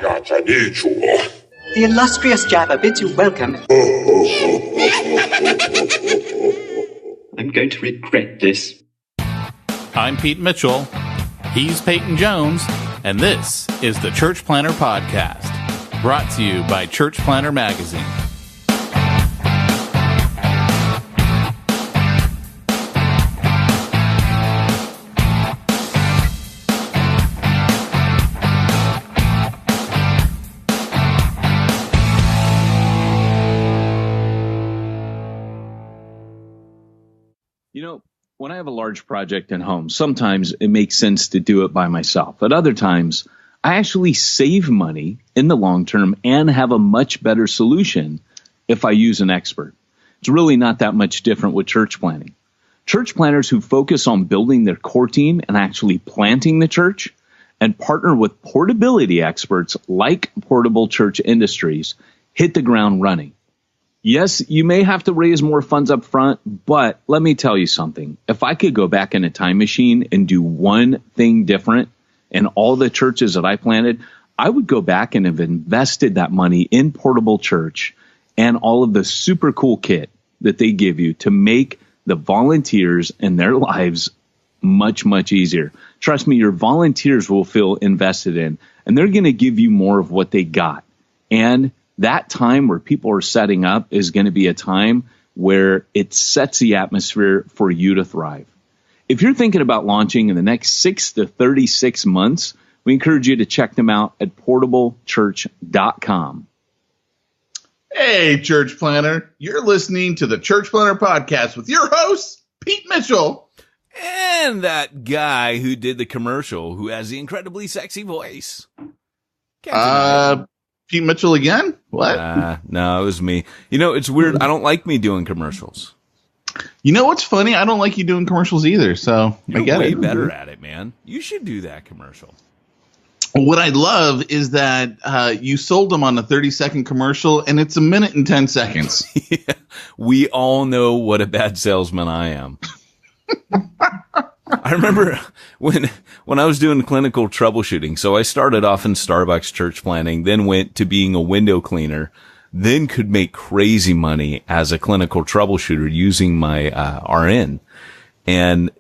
The illustrious Jabba bids you welcome. I'm going to regret this. I'm Pete Mitchell. He's Peyton Jones. And this is the Church Planter Podcast, brought to you by Church Planter Magazine. You know, when I have a large project at home, sometimes it makes sense to do it by myself. At other times, I actually save money in the long term and have a much better solution if I use an expert. It's really not that much different with church planting. Church planters who focus on building their core team and actually planting the church and partner with portability experts like Portable Church Industries hit the ground running. Yes, you may have to raise more funds up front, but let me tell you something. If I could go back in a time machine and do one thing different in all the churches that I planted, I would go back and have invested that money in Portable Church and all of the super cool kit that they give you to make the volunteers and their lives much, much easier. Trust me, your volunteers will feel invested in, and they're going to give you more of what they got. And that time where people are setting up is going to be a time where it sets the atmosphere for you to thrive. If you're thinking about launching in the next 6 to 36 months, we encourage you to check them out at portablechurch.com. Hey, Church Planter. You're listening to the Church Planter Podcast with your host, Pete Mitchell. And that guy who did the commercial who has the incredibly sexy voice. Pete Mitchell again? What? No, it was me. You know, it's weird. I don't like me doing commercials. You know what's funny? I don't like you doing commercials either, so You're I get way it. better at it, man. You should do that commercial. What I love is that you sold them on a 30-second commercial, and it's 1 minute and 10 seconds. Yeah, we all know what a bad salesman I am. I remember when I was doing clinical troubleshooting. So I started off in Starbucks church planting, then went to being a window cleaner, then could make crazy money as a clinical troubleshooter using my RN. And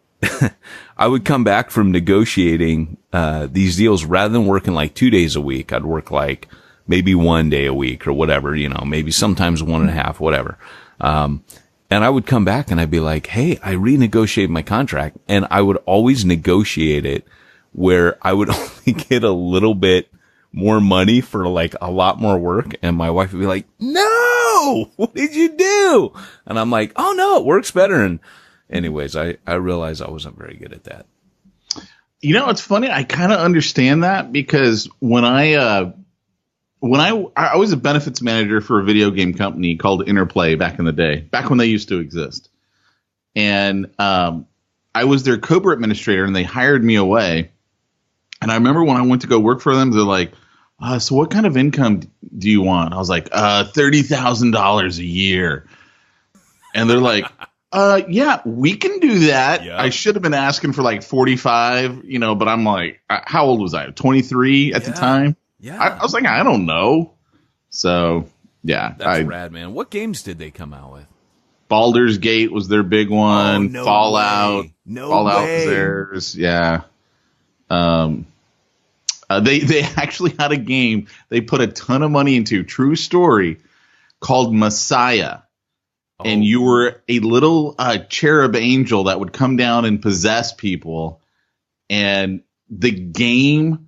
I would come back from negotiating these deals rather than working like 2 days a week. I'd work like maybe 1 day a week or whatever, you know, maybe sometimes 1.5, whatever. And I would come back and I'd be like, hey, I renegotiated my contract. And I would always negotiate it where I would only get a little bit more money for like a lot more work. And my wife would be like, no, what did you do? And I'm like, oh no, it works better. And anyways, I realized I wasn't very good at that. You know, it's funny. I kind of understand that because when I was a benefits manager for a video game company called Interplay back in the day, back when they used to exist. And I was their Cobra administrator, and they hired me away. And I remember when I went to go work for them, they're like, so what kind of income do you want? I was like, $30,000 a year. And they're like, yeah, we can do that. Yep. I should have been asking for like 45, you know, but I'm like, how old was I? 23 at the time? Yeah. I was like, I don't know. So, yeah. That's rad, man. What games did they come out with? Baldur's Gate was their big one. Oh, no Fallout. Way. No Fallout way. was theirs. Yeah. They actually had a game they put a ton of money into, true story, called Messiah. Oh. And you were a little cherub angel that would come down and possess people. And the game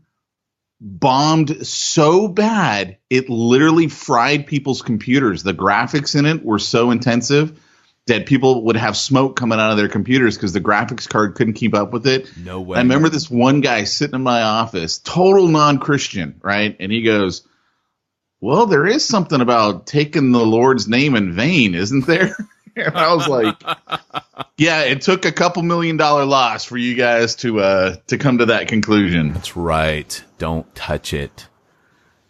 bombed so bad, it literally fried people's computers. The graphics in it were so intensive that people would have smoke coming out of their computers because the graphics card couldn't keep up with it. No way. I remember this one guy sitting in my office, total non-Christian, right? And he goes, well, there is something about taking the Lord's name in vain, isn't there? And I was like, yeah, it took a couple $1 million loss for you guys to come to that conclusion. That's right. Don't touch it.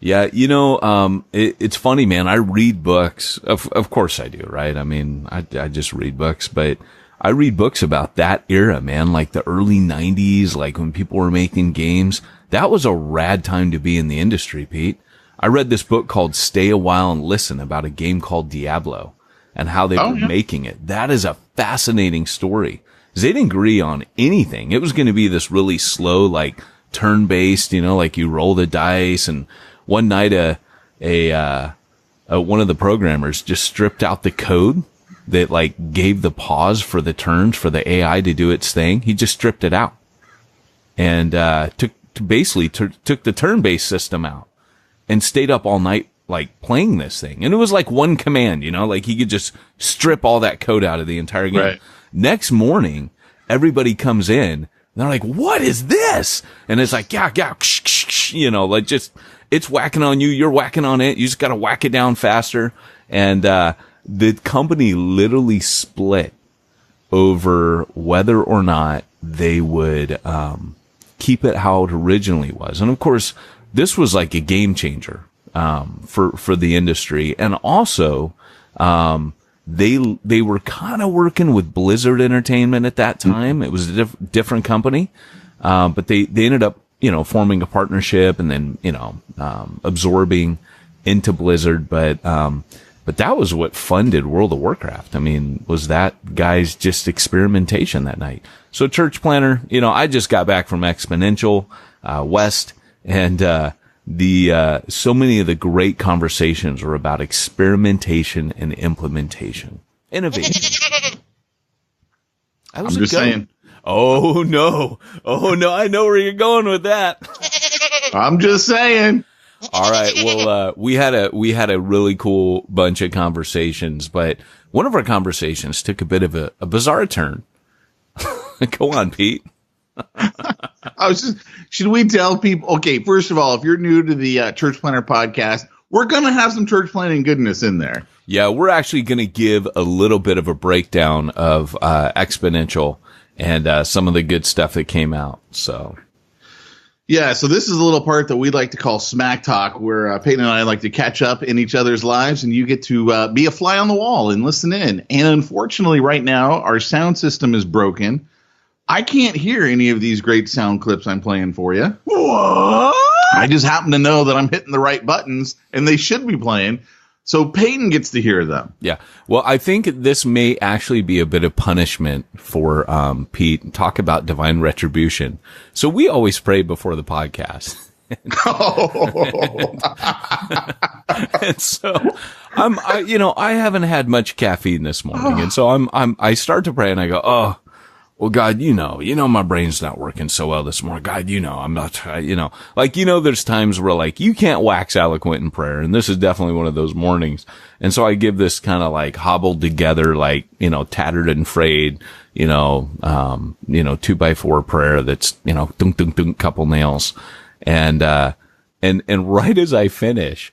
Yeah, you know, it's funny, man. I read books. Of course I do, right? I mean, I just read books, but I read books about that era, man, like the early 90s, like when people were making games. That was a rad time to be in the industry, Pete. I read this book called Stay a While and Listen about a game called Diablo and how they were making it. That is a fascinating story. 'Cause they didn't agree on anything. It was going to be this really slow, like turn-based, you know, like you roll the dice. And one night, one of the programmers just stripped out the code that like gave the pause for the turns for the AI to do its thing. He just stripped it out and took the turn-based system out and stayed up all night like playing this thing. And it was like one command, you know, like he could just strip all that code out of the entire game. Right. Next morning, everybody comes in and they're like, what is this? And it's like, yeah, you know, like just, it's whacking on you. You're whacking on it. You just got to whack it down faster. And, the company literally split over whether or not they would keep it how it originally was. And of course, this was like a game changer for the industry. And also, they were kind of working with Blizzard Entertainment at that time. It was a different company, but they ended up, you know, forming a partnership and then, you know, absorbing into Blizzard. But that was what funded World of Warcraft. I mean, was that guy's just experimentation that night. So Church Planner, you know, I just got back from Exponential, West, and, so many of the great conversations were about experimentation and implementation. Innovation. I'm just saying. Oh no. I know where you're going with that. I'm just saying. All right. Well, we had a really cool bunch of conversations, but one of our conversations took a bit of a bizarre turn. Go on, Pete. Should we tell people? Okay, first of all, if you're new to the Church Planner podcast, we're going to have some church planning goodness in there. Yeah, we're actually going to give a little bit of a breakdown of Exponential and some of the good stuff that came out. So. Yeah, so this is a little part that we like to call Smack Talk, where Peyton and I like to catch up in each other's lives, and you get to be a fly on the wall and listen in. And unfortunately, right now, our sound system is broken. I can't hear any of these great sound clips I'm playing for you. What? I just happen to know that I'm hitting the right buttons, and they should be playing. So Peyton gets to hear them. Yeah. Well, I think this may actually be a bit of punishment for Pete. Talk about divine retribution. So we always pray before the podcast. And so I haven't had much caffeine this morning. And so I start to pray and I go, oh, well, God, you know, my brain's not working so well this morning. God, I'm not, there's times where like you can't wax eloquent in prayer. And this is definitely one of those mornings. And so I give this kind of like hobbled together, like, tattered and frayed, 2x4 prayer that's, dunk, dunk, dunk, couple nails. And right as I finish,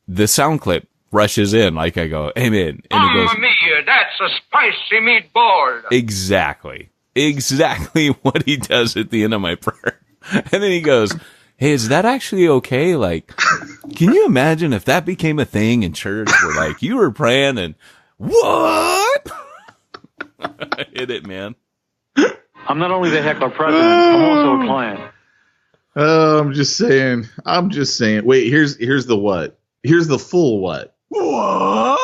the sound clip rushes in, like I go, amen. And it goes, mia, that's a spicy meatball. Exactly what he does at the end of my prayer. And then he goes, hey, is that actually okay? Like, can you imagine if that became a thing in church where like you were praying and what? I hit it, man. I'm not only the heckler president, I'm also a client. Oh, I'm just saying. Wait, here's the what? Here's the full what? What?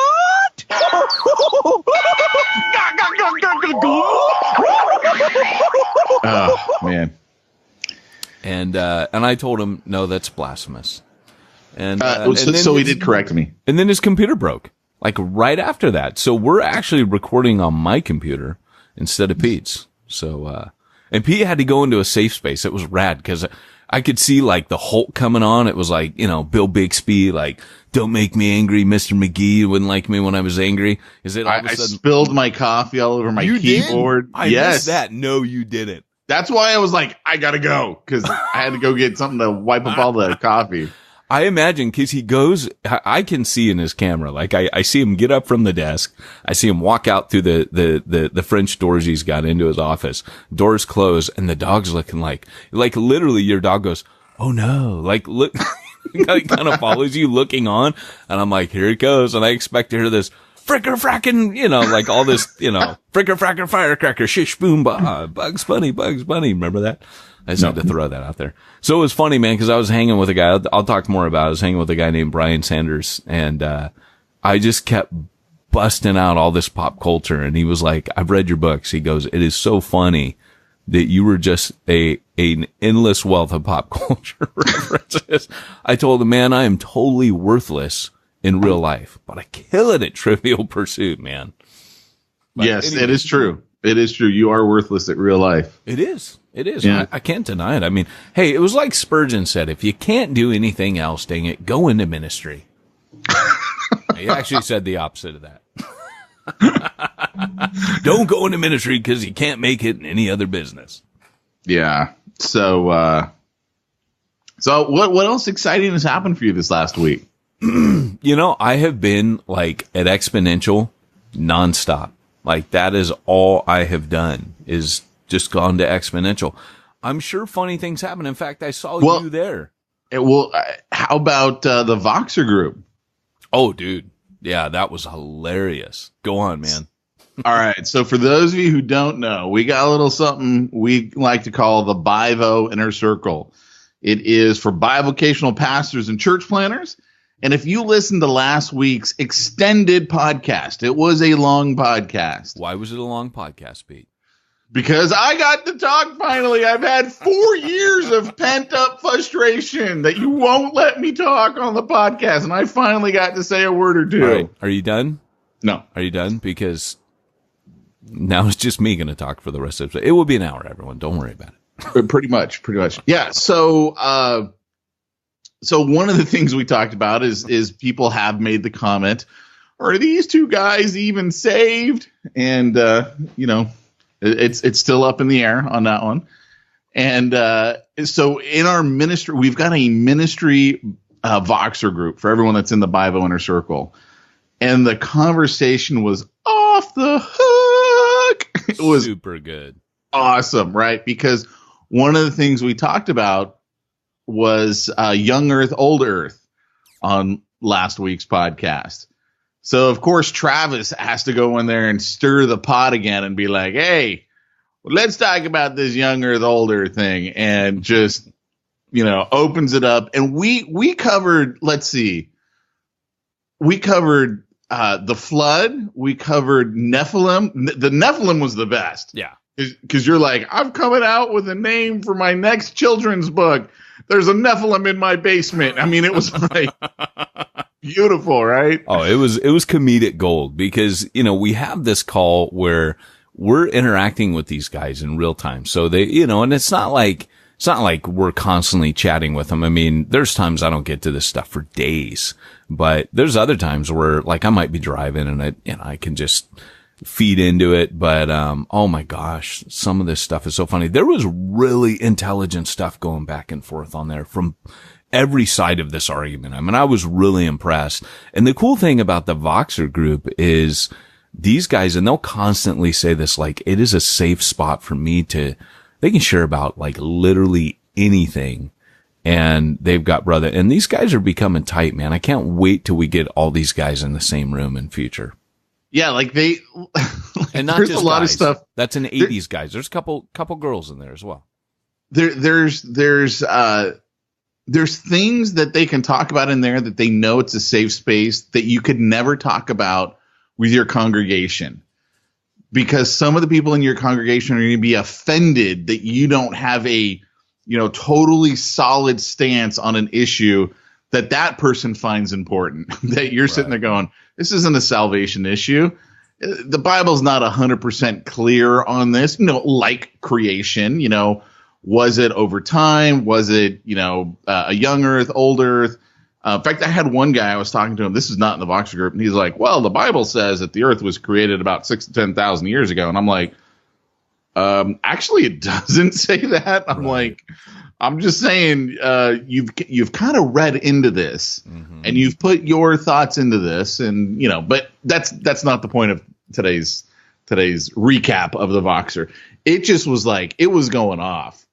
Oh, man. And I told him, no, that's blasphemous. And so he did correct me. And then his computer broke, like right after that. So we're actually recording on my computer instead of Pete's. So, and Pete had to go into a safe space. It was rad because I could see like the Hulk coming on. It was like, Bill Bixby, like, don't make me angry, Mr. McGee. You wouldn't like me when I was angry. Is it all of a sudden? I spilled my coffee all over my keyboard. I missed that. No, you didn't. That's why I was like, I gotta go, because I had to go get something to wipe up all the coffee. I imagine because he goes, I can see in his camera, like I see him get up from the desk. I see him walk out through the French doors he's got into his office. Doors close and the dog's looking like literally your dog goes, oh no, like look, kind of follows you looking on. And I'm like, here it goes. And I expect to hear this, fricker frackin', you know, like all this, you know, fricker fracker firecracker, shish boom bah, Bugs Bunny. Remember that? I just had to throw that out there. So it was funny, man, because I was hanging with a guy. I'll talk more about it. I was hanging with a guy named Brian Sanders, and I just kept busting out all this pop culture. And he was like, I've read your books. He goes, it is so funny that you were just an endless wealth of pop culture references. I told him, man, I am totally worthless in real life, but I kill it at Trivial Pursuit, man. But yes, anyway, it is true. It is true. You are worthless at real life. It is. It is. Yeah. I can't deny it. I mean, hey, it was like Spurgeon said, if you can't do anything else, dang it, go into ministry. He actually said the opposite of that. Don't go into ministry because you can't make it in any other business. Yeah. So what else exciting has happened for you this last week? You know, I have been like at Exponential nonstop. Like that is all I have done is just gone to Exponential. I'm sure funny things happen. In fact, I saw you there. How about the Voxer group? Oh, dude. Yeah, that was hilarious. Go on, man. All right. So for those of you who don't know, we got a little something we like to call the Bivo Inner Circle. It is for bivocational pastors and church planners. And if you listened to last week's extended podcast, it was a long podcast. Why was it a long podcast, Pete? Because I got to talk finally. I've had 4 years of pent up frustration that you won't let me talk on the podcast. And I finally got to say a word or two. All right. Are you done? No. Are you done? Because now it's just me going to talk for the rest of it. It will be an hour, everyone. Don't worry about it. Pretty much. Yeah. So one of the things we talked about is people have made the comment, are these two guys even saved? And, it's still up in the air on that one. And so in our ministry, we've got a ministry Voxer group for everyone that's in the Bivo Inner Circle. And the conversation was off the hook. It was super good. Awesome, right? Because one of the things we talked about was Young Earth, Old Earth on last week's podcast. So, of course, Travis has to go in there and stir the pot again and be like, hey, let's talk about this Young Earth, Old Earth thing, and just, opens it up. And we covered, let's see, we covered the flood. We covered Nephilim. The Nephilim was the best. Yeah. Because you're like, I'm coming out with a name for my next children's book. There's a Nephilim in my basement. I mean, it was like beautiful, right? Oh, it was comedic gold because, we have this call where we're interacting with these guys in real time. So they, and it's not like we're constantly chatting with them. I mean, there's times I don't get to this stuff for days, but there's other times where like I might be driving and I can just feed into it. But, oh my gosh, some of this stuff is so funny. There was really intelligent stuff going back and forth on there from every side of this argument. I mean, I was really impressed. And the cool thing about the Voxer group is these guys, and they'll constantly say this, like, it is a safe spot for me they can share about like literally anything. And they've got and these guys are becoming tight, man. I can't wait till we get all these guys in the same room in future. Yeah, like and not there's just a lot guys. Of stuff. That's an 80s guys. There's a couple girls in there as well. There's things that they can talk about in there that they know it's a safe space that you could never talk about with your congregation. Because some of the people in your congregation are going to be offended that you don't have a, totally solid stance on an issue that person finds important, that you're sitting there going, this isn't a salvation issue. The Bible's not 100% clear on this, like creation, was it over time? Was it, a young earth, old earth? In fact, I had one guy I was talking to him. This is not in the Voxer group. And he's like, well, the Bible says that the earth was created about 6,000 to 10,000 years ago. And I'm like, actually, it doesn't say that. I'm like, I'm just saying, you've kind of read into this and you've put your thoughts into this. And, but that's not the point of today's recap of the Voxer. It just was like, it was going off.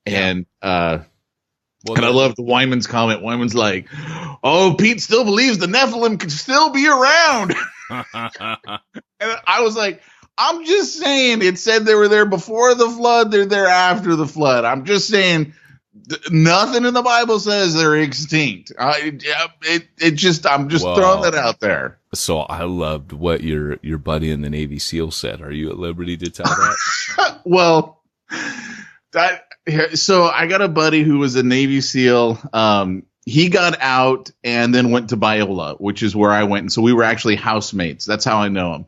Yeah. And, and I love the Wyman's comment. Wyman's like, oh, Pete still believes the Nephilim could still be around. And I was like, I'm just saying, it said they were there before the flood, they're there after the flood. I'm just saying, nothing in the Bible says they're extinct. I'm just throwing that out there. So I loved what your buddy in the Navy SEAL said. Are you at liberty to tell that? Well, so I got a buddy who was a Navy SEAL. He got out and then went to Biola, which is where I went. And so we were actually housemates. That's how I know him.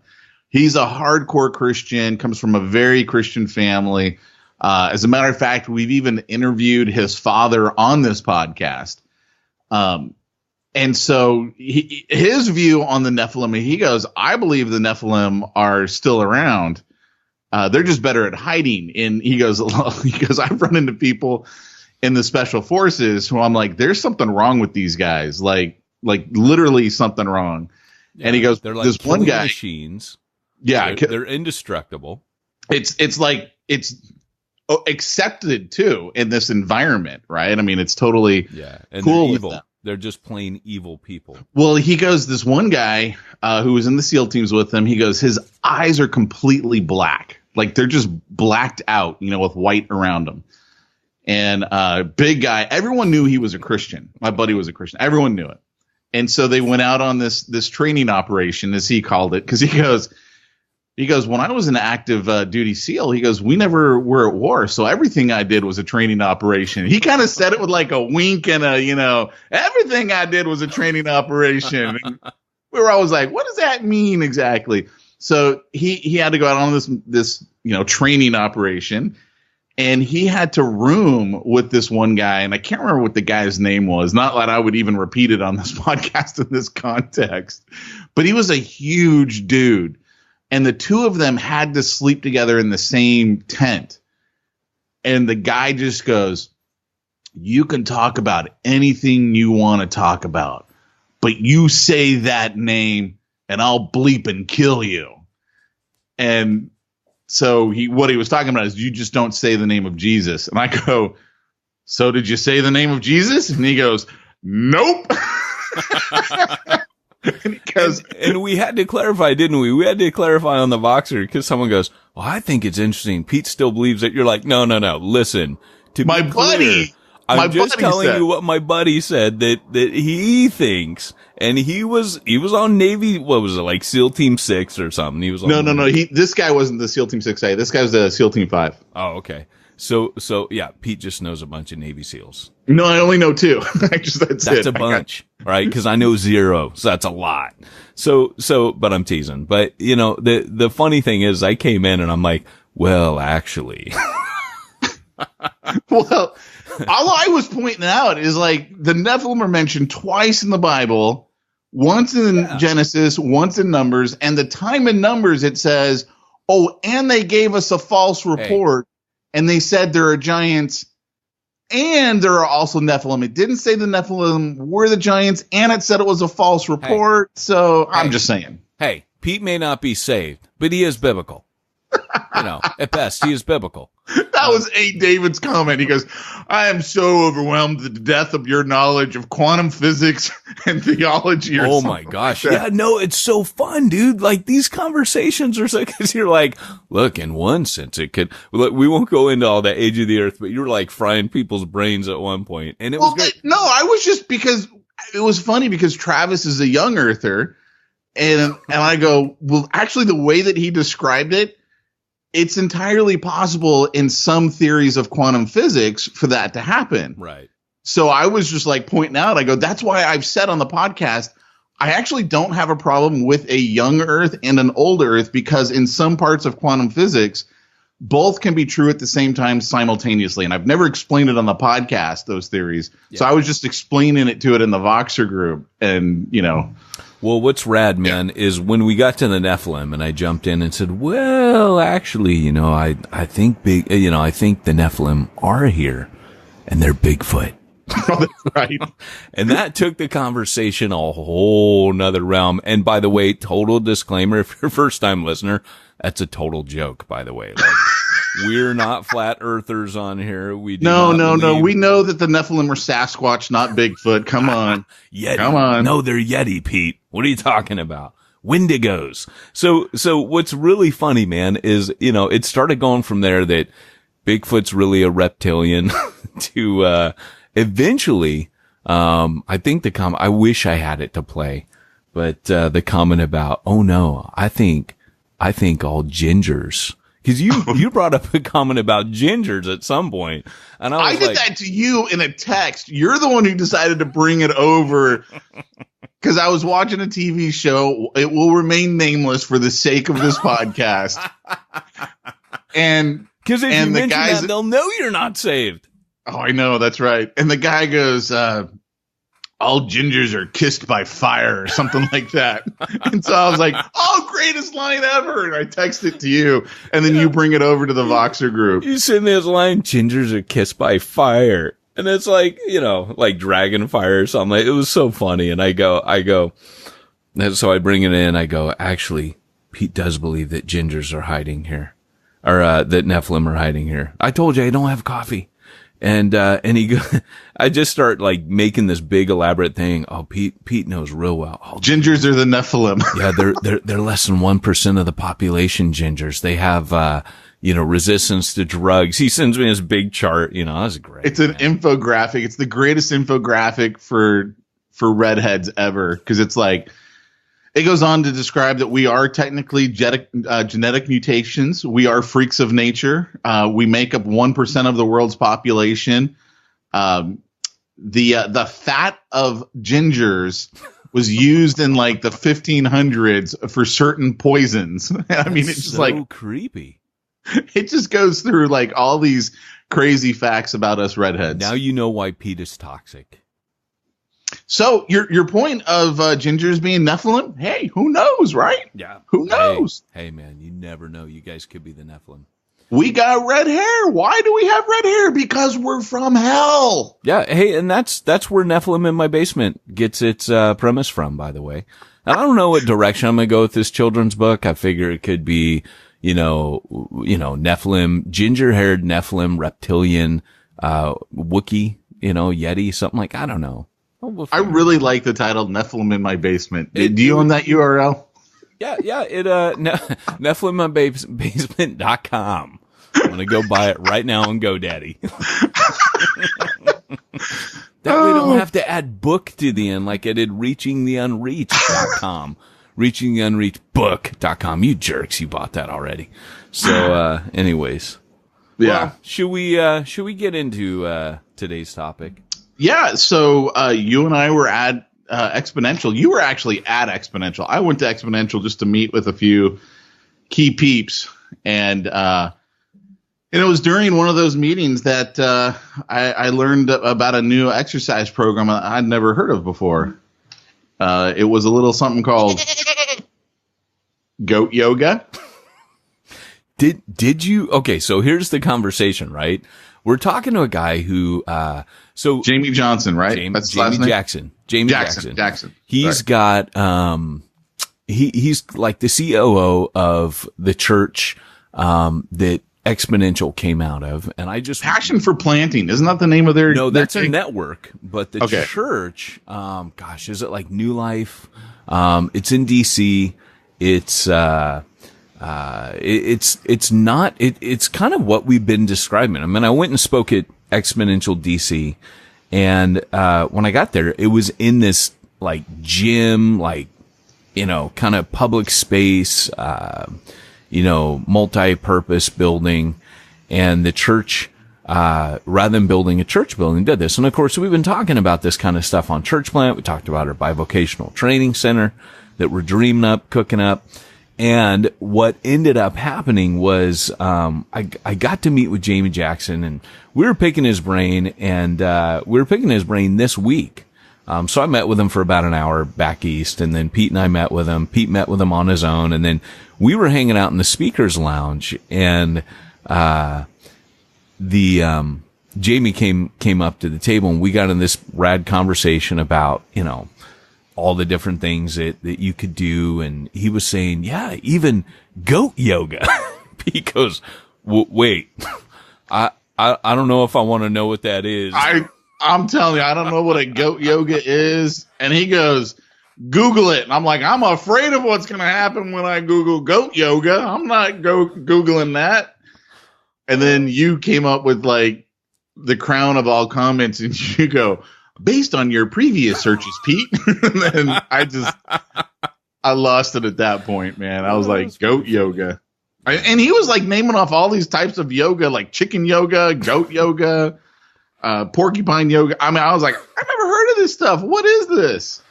He's a hardcore Christian, comes from a very Christian family. As a matter of fact, we've even interviewed his father on this podcast. And so his view on the Nephilim, he goes, I believe the Nephilim are still around. They're just better at hiding. And he goes, I've run into people in the special forces who I'm like, there's something wrong with these guys. Like literally something wrong. Yeah, and he goes, they're like this one guy, machines. Yeah. They're indestructible. It's like, it's accepted too in this environment, right? I mean, it's totally and cool. They're evil. They're just plain evil people. Well, he goes, this one guy who was in the SEAL teams with him, he goes, his eyes are completely black. Like they're just blacked out, with white around them. And big guy, everyone knew he was a Christian. My buddy was a Christian. Everyone knew it. And so they went out on this training operation, as he called it, because he goes, when I was an active duty SEAL, he goes, we never were at war. So everything I did was a training operation. He kind of said it with like a wink and everything I did was a training operation. And we were always like, what does that mean exactly? So he had to go out on this training operation, and he had to room with this one guy. And I can't remember what the guy's name was. Not that I would even repeat it on this podcast in this context, but he was a huge dude. And the two of them had to sleep together in the same tent. And the guy just goes, you can talk about anything you want to talk about, but you say that name and I'll bleep and kill you. And so what he was talking about is you just don't say the name of Jesus. And I go, so did you say the name of Jesus? And he goes, nope. And we had to clarify, didn't we? We had to clarify on the Voxer because someone goes, well, I think it's interesting. Pete still believes it. You're like, no. Listen, to my be clear, buddy, I'm just telling you what my buddy said that he thinks. And he was on Navy. What was it, like SEAL Team 6 or something? He was on no. This guy wasn't the SEAL Team 6A. This guy was the SEAL Team 5. Oh, okay. So yeah, Pete just knows a bunch of Navy SEALs. No, I only know 2. That's a bunch, right? Because I know 0, so that's a lot. So, but I'm teasing. But the funny thing is, I came in and I'm like, well, actually. Well, all I was pointing out is like the Nephilim are mentioned twice in the Bible, once in Genesis, once in Numbers, and the time in Numbers it says, oh, and they gave us a false report. And they said there are giants and there are also Nephilim. It didn't say the Nephilim were the giants, and it said it was a false report. So I'm just saying. Hey, Pete may not be saved, but he is biblical. At best, he is biblical. That was A. David's comment. He goes, I am so overwhelmed at the depth of your knowledge of quantum physics and theology. Oh my gosh. Like yeah, no, it's so fun, dude. Like these conversations are so, cause you're like, look, in one sense it could, look, we won't go into all the age of the earth, but you were like frying people's brains at one point. And it was great. No, I was just because it was funny because Travis is a young earther. And I go, well, actually the way that he described it, it's entirely possible in some theories of quantum physics for that to happen. Right. So I was just like pointing out, I go, that's why I've said on the podcast, I actually don't have a problem with a young Earth and an old Earth, because in some parts of quantum physics, both can be true at the same time simultaneously. And I've never explained it on the podcast, those theories. Yeah. So I was just explaining it to it in the Voxer group. And, well, what's rad, man, is when we got to the Nephilim and I jumped in and said, well, actually, I think I think the Nephilim are here and they're Bigfoot. Oh, that's right. And that took the conversation a whole nother realm. And by the way, total disclaimer, if you're a first time listener, that's a total joke, by the way. Like, we're not flat earthers on here. We do no. We know that the Nephilim are Sasquatch, not Bigfoot. Come on. Yeti. Come on. No, they're Yeti, Pete. What are you talking about? Wendigos. So what's really funny, man, is, it started going from there that Bigfoot's really a reptilian to, eventually, I think I wish I had it to play, but, the comment about, oh no, I think all gingers. Cause you brought up a comment about gingers at some point, and I did that to you in a text. You're the one who decided to bring it over because I was watching a TV show. It will remain nameless for the sake of this podcast. And because if you mention that, they'll know you're not saved. Oh, I know, that's right. And the guy goes, all gingers are kissed by fire or something like that. And so I was like, oh, greatest line ever. And I text it to you. And then you bring it over to the Voxer group. You send this line, gingers are kissed by fire. And it's like, like dragon fire or something. It was so funny. And I go, so I bring it in. I go, actually, Pete does believe that gingers are hiding here, or, that Nephilim are hiding here. I told you I don't have coffee. And I just start like making this big elaborate thing. Oh, Pete knows real well. Oh, gingers are the Nephilim. Yeah, they're less than 1% of the population, gingers. They have, resistance to drugs. He sends me this big chart, that's great. It's an infographic. It's the greatest infographic for redheads ever. Cause it's like, it goes on to describe that we are technically genetic mutations. We are freaks of nature. We make up 1% of the world's population. The fat of gingers was used in like the 1500s for certain poisons. I mean, it's just so creepy. It just goes through like all these crazy facts about us redheads. Now you know why Pete is toxic. So your point of gingers being Nephilim, hey, who knows, right? Yeah. Who knows? Hey, man, you never know. You guys could be the Nephilim. We got red hair. Why do we have red hair? Because we're from hell. Yeah. Hey, and that's where Nephilim in My Basement gets its premise from, by the way. And I don't know what direction I'm going to go with this children's book. I figure it could be, Nephilim, ginger-haired Nephilim, reptilian, Wookiee, Yeti, something like, I don't know. I really like the title Nephilim in My Basement. Do you own that URL? Yeah. Nephilimmybasement.com. I'm going to go buy it right now on GoDaddy. That way we don't have to add book to the end like I did reachingtheunreached.com. Reachingtheunreachedbook.com. You jerks, you bought that already. So, anyways. Yeah. Well, should we get into, today's topic? Yeah, so you and I were at Exponential. You were actually at Exponential. I went to Exponential just to meet with a few key peeps. And it was during one of those meetings that I learned about a new exercise program I'd never heard of before. It was a little something called goat yoga. Did you? Okay, so here's the conversation, right? We're talking to a guy who, Jamie Johnson, right? That's his last name? Jackson. Jamie Jackson. He's got, he's like the COO of the church, that Exponential came out of. And I just. Passion for Planting. Isn't that the name of their? No, that's a network, but the church, is it like New Life? It's in DC. It's kind of what we've been describing. I mean, I went and spoke at Exponential DC, and when I got there, it was in this like gym, like, kind of public space, multi-purpose building, and the church, rather than building a church building, did this. And of course, we've been talking about this kind of stuff on Church Plant. We talked about our bivocational training center that we're dreaming up, cooking up. And what ended up happening was, I got to meet with Jamie Jackson, and we were picking his brain, and, this week. So I met with him for about an hour back east, and then Pete and I met with him. Pete met with him on his own, and then we were hanging out in the speakers lounge, and, Jamie came up to the table, and we got in this rad conversation about, all the different things that you could do. And he was saying, yeah, even goat yoga. He goes, wait, I don't know if I want to know what that is. I'm telling you, I don't know what a goat yoga is. And he goes, Google it. And I'm like, I'm afraid of what's going to happen when I Google goat yoga. I'm not Googling that. And then you came up with like the crown of all comments, and you go, based on your previous searches, Pete. And then I lost it at that point, man. I was like, goat yoga. And he was like naming off all these types of yoga, like chicken yoga, goat yoga, porcupine yoga. I mean, I was like, I've never heard of this stuff. What is this?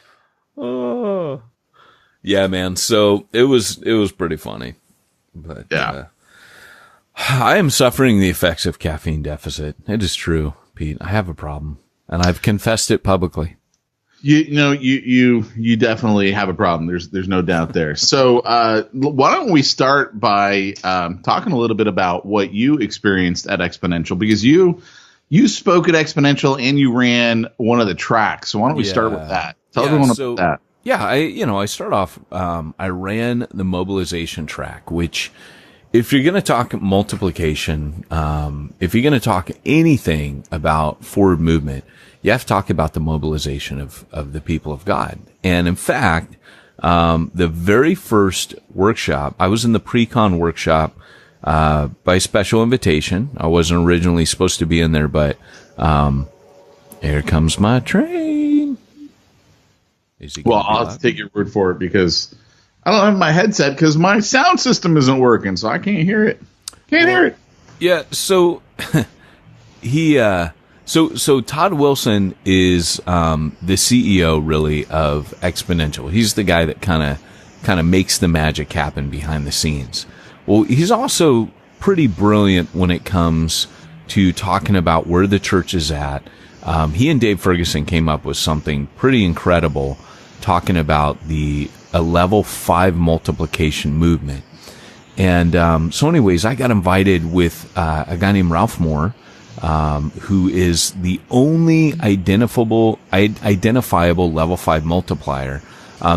Oh, yeah, man. So it was pretty funny, but yeah. I am suffering the effects of caffeine deficit. It is true, Pete. I have a problem, and I've confessed it publicly. You definitely have a problem. There's no doubt there. So why don't we start by talking a little bit about what you experienced at Exponential, because you spoke at Exponential and you ran one of the tracks. So why don't we start with that? Tell everyone about that. Yeah, I start off. I ran the mobilization track, which, if you're going to talk multiplication, if you're going to talk anything about forward movement, you have to talk about the mobilization of the people of God. And in fact, the very first workshop, I was in the pre-con workshop, by special invitation. I wasn't originally supposed to be in there, but, here comes my train. Well, I'll have to take your word for it, because I don't have my headset because my sound system isn't working, so I can't hear it. Hear it. Yeah. So So Todd Wilson is the CEO really of Exponential. He's the guy that kind of makes the magic happen behind the scenes. Well, he's also pretty brilliant when it comes to talking about where the church is at. He and Dave Ferguson came up with something pretty incredible, talking about a level 5 multiplication movement. And so anyways, I got invited with a guy named Ralph Moore, who is the only identifiable level 5 multiplier.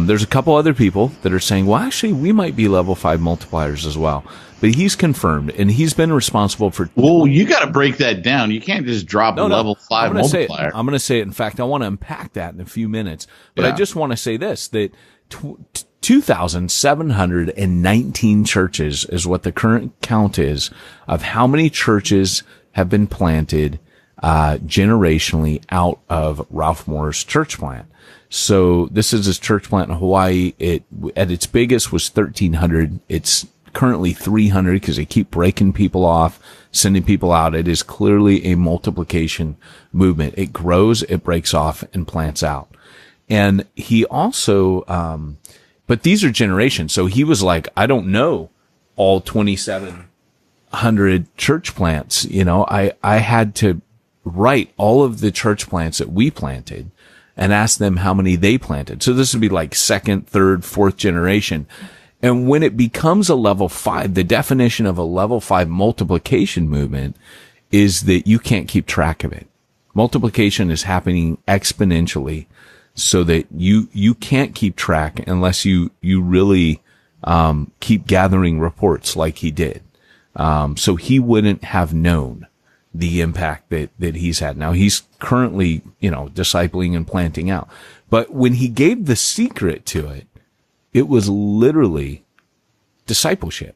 There's a couple other people that are saying, well, actually, we might be level 5 multipliers as well. But he's confirmed, and he's been responsible for... Well, you got to break that down. You can't just drop a level 5 multiplier. I'm going to say it. In fact, I want to unpack that in a few minutes. But I just want to say this, that 2,719 churches is what the current count is of how many churches have been planted generationally out of Ralph Moore's church plant. So this is his church plant in Hawaii. It at its biggest was 1,300. It's currently 300 because they keep breaking people off, sending people out. It is clearly a multiplication movement. It grows, it breaks off, and plants out. And he also, but these are generations. So he was like, I don't know all 2,700 church plants. You know, I had to write all of the church plants that we planted and ask them how many they planted. So this would be like second, third, fourth generation. And when it becomes a level 5, the definition of a level 5 multiplication movement is that you can't keep track of it. Multiplication is happening exponentially so that you can't keep track unless you really, keep gathering reports like he did. So he wouldn't have known the impact that he's had. Now he's currently, discipling and planting out. But when he gave the secret to it, it was literally discipleship.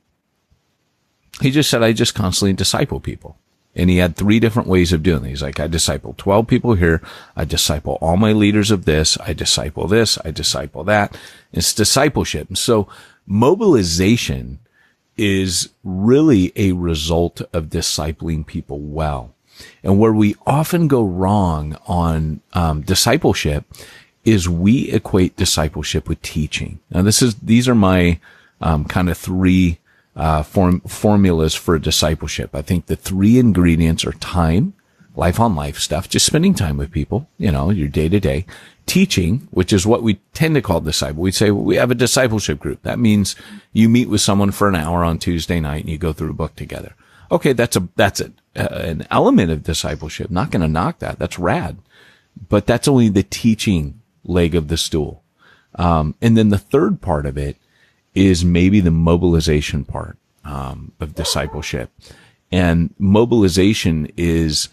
He just said, I just constantly disciple people. And he had 3 different ways of doing it. He's like, I disciple 12 people here. I disciple all my leaders of this. I disciple this. I disciple that. It's discipleship. And so mobilization is really a result of discipling people well. And where we often go wrong on discipleship is we equate discipleship with teaching. Now these are my kind of 3 formulas for discipleship. I think the 3 ingredients are time, life on life stuff, just spending time with people, your day to day. Teaching, which is what we tend to call disciple. We say, well, we have a discipleship group. That means you meet with someone for an hour on Tuesday night and you go through a book together. Okay. That's an element of discipleship. Not going to knock that. That's rad. But that's only the teaching leg of the stool. And then the third part of it is maybe the mobilization part, of discipleship. And mobilization is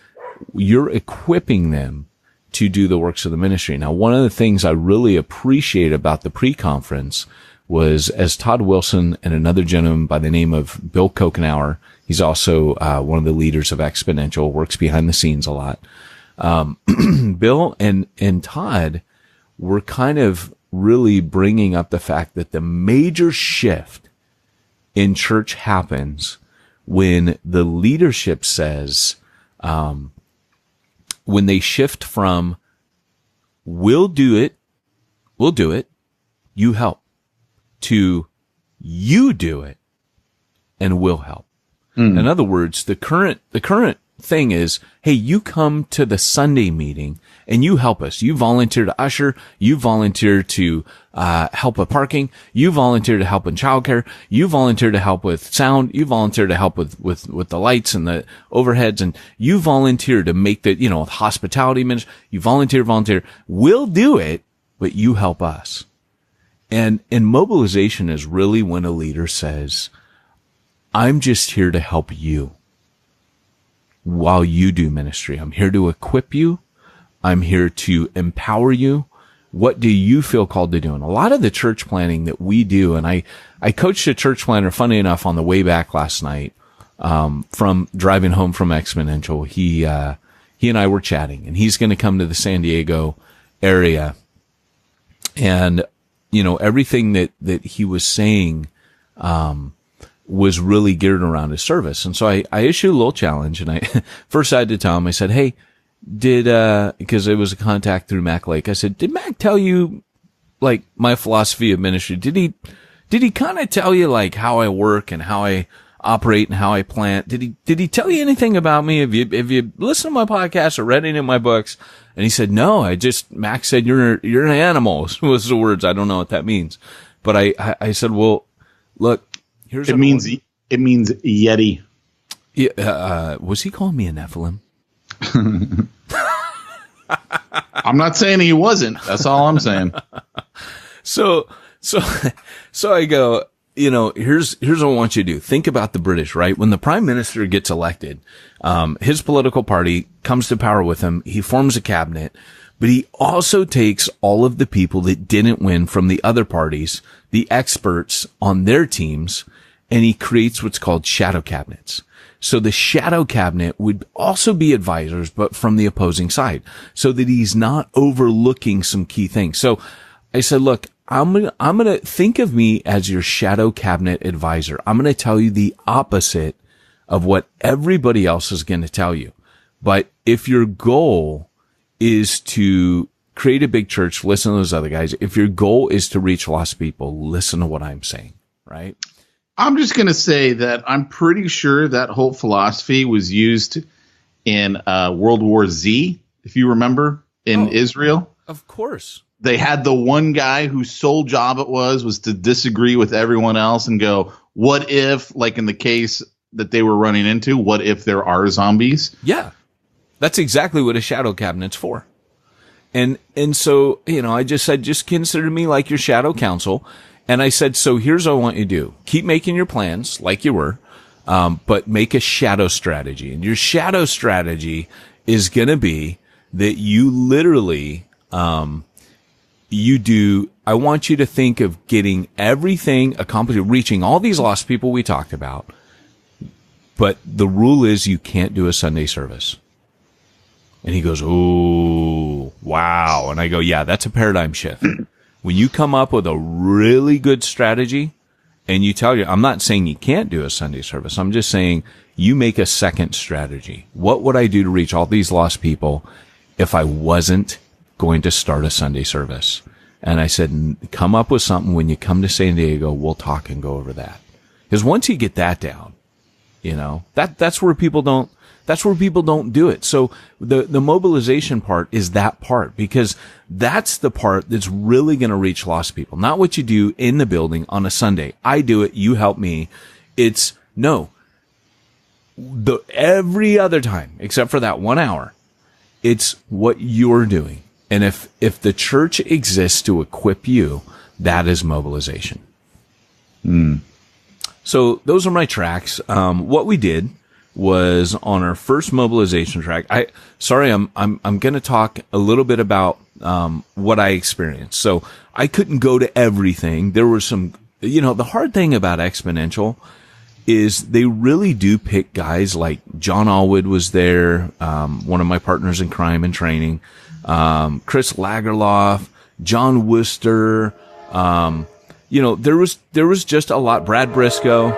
you're equipping them to do the works of the ministry. Now, one of the things I really appreciate about the pre-conference was, as Todd Wilson and another gentleman by the name of Bill Kokenauer, he's also one of the leaders of Exponential, works behind the scenes a lot. Bill and Todd were kind of really bringing up the fact that the major shift in church happens when the leadership says, when they shift from we'll do it, you help, to you do it and we'll help. In other words, the current thing is, hey, you come to the Sunday meeting and you help us. You volunteer to usher. You volunteer to help with parking. You volunteer to help in childcare. You volunteer to help with sound. You volunteer to help with the lights and the overheads. And you volunteer to make the, hospitality ministry. You volunteer. We'll do it, but you help us. And mobilization is really when a leader says, I'm just here to help you while you do ministry. I'm here to equip you. I'm here to empower you. What do you feel called to do? And a lot of the church planning that we do, and I coached a church planner, funny enough, on the way back last night, from driving home from Exponential. He and I were chatting, and he's going to come to the San Diego area. And, everything that he was saying, was really geared around his service. And so I issued a little challenge, and first I had to tell him, I said, hey, because it was a contact through Mac Lake. I said, did Mac tell you, like, my philosophy of ministry? Did he kind of tell you, like, how I work and how I operate and how I plant? Did he tell you anything about me? Have you listened to my podcast or read any of my books? And he said, no, Mac said, you're an animal, was the words. I don't know what that means. But I said, well, look, here's it means Yeti. Yeah, was he calling me a Nephilim? I'm not saying he wasn't. That's all I'm saying. So I go, here's what I want you to do. Think about the British, right? When the prime minister gets elected, his political party comes to power with him. He forms a cabinet, but he also takes all of the people that didn't win from the other parties, the experts on their teams, and he creates what's called shadow cabinets. So the shadow cabinet would also be advisors, but from the opposing side, so that he's not overlooking some key things. So I said, look, I'm going to think of me as your shadow cabinet advisor. I'm going to tell you the opposite of what everybody else is going to tell you. But if your goal is to create a big church, listen to those other guys. If your goal is to reach lost people, listen to what I'm saying, right? I'm just going to say that I'm pretty sure that whole philosophy was used in World War Z, if you remember, in Israel. Of course. They had the one guy whose sole job it was to disagree with everyone else and go, what if, like in the case that they were running into, what if there are zombies? Yeah. That's exactly what a shadow cabinet's for. And so, I just said, just consider me like your shadow counsel. And I said, so here's what I want you to do. Keep making your plans like you were, but make a shadow strategy. And your shadow strategy is going to be that you literally, I want you to think of getting everything accomplished, reaching all these lost people we talked about. But the rule is you can't do a Sunday service. And he goes, oh, wow. And I go, yeah, that's a paradigm shift. When you come up with a really good strategy and you tell I'm not saying you can't do a Sunday service. I'm just saying you make a second strategy. What would I do to reach all these lost people if I wasn't going to start a Sunday service? And I said, come up with something. When you come to San Diego, we'll talk and go over that. Because once you get that down, that's where people don't do it. So the mobilization part is that part, because that's the part that's really going to reach lost people. Not what you do in the building on a Sunday. I do it. You help me. It's every other time except for that 1 hour. It's what you're doing. And if the church exists to equip you, that is mobilization. So those are my tracks. What we did was on our first mobilization track. I'm going to talk a little bit about, what I experienced. So I couldn't go to everything. There were some, the hard thing about Exponential is they really do pick guys like John Allwood was there, one of my partners in crime and training, Chris Lagerlof, John Worcester, there was just a lot, Brad Briscoe,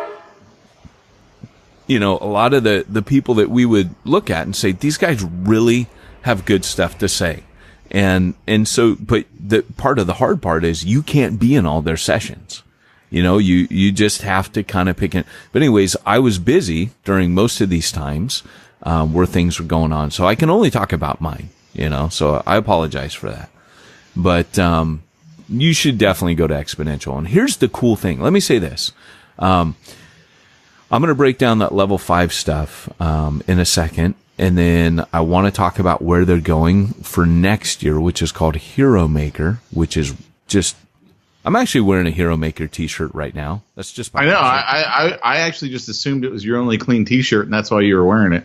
a lot of the people that we would look at and say, these guys really have good stuff to say. And so, but the part of the hard part is you can't be in all their sessions. You just have to kind of pick it. But anyways, I was busy during most of these times, where things were going on. So I can only talk about mine, so I apologize for that. But, you should definitely go to Exponential. And here's the cool thing. Let me say this. I'm going to break down that level 5 stuff, in a second. And then I want to talk about where they're going for next year, which is called Hero Maker, which is just, I'm actually wearing a Hero Maker t-shirt right now. That's just my I know. I actually just assumed it was your only clean t-shirt and that's why you were wearing it.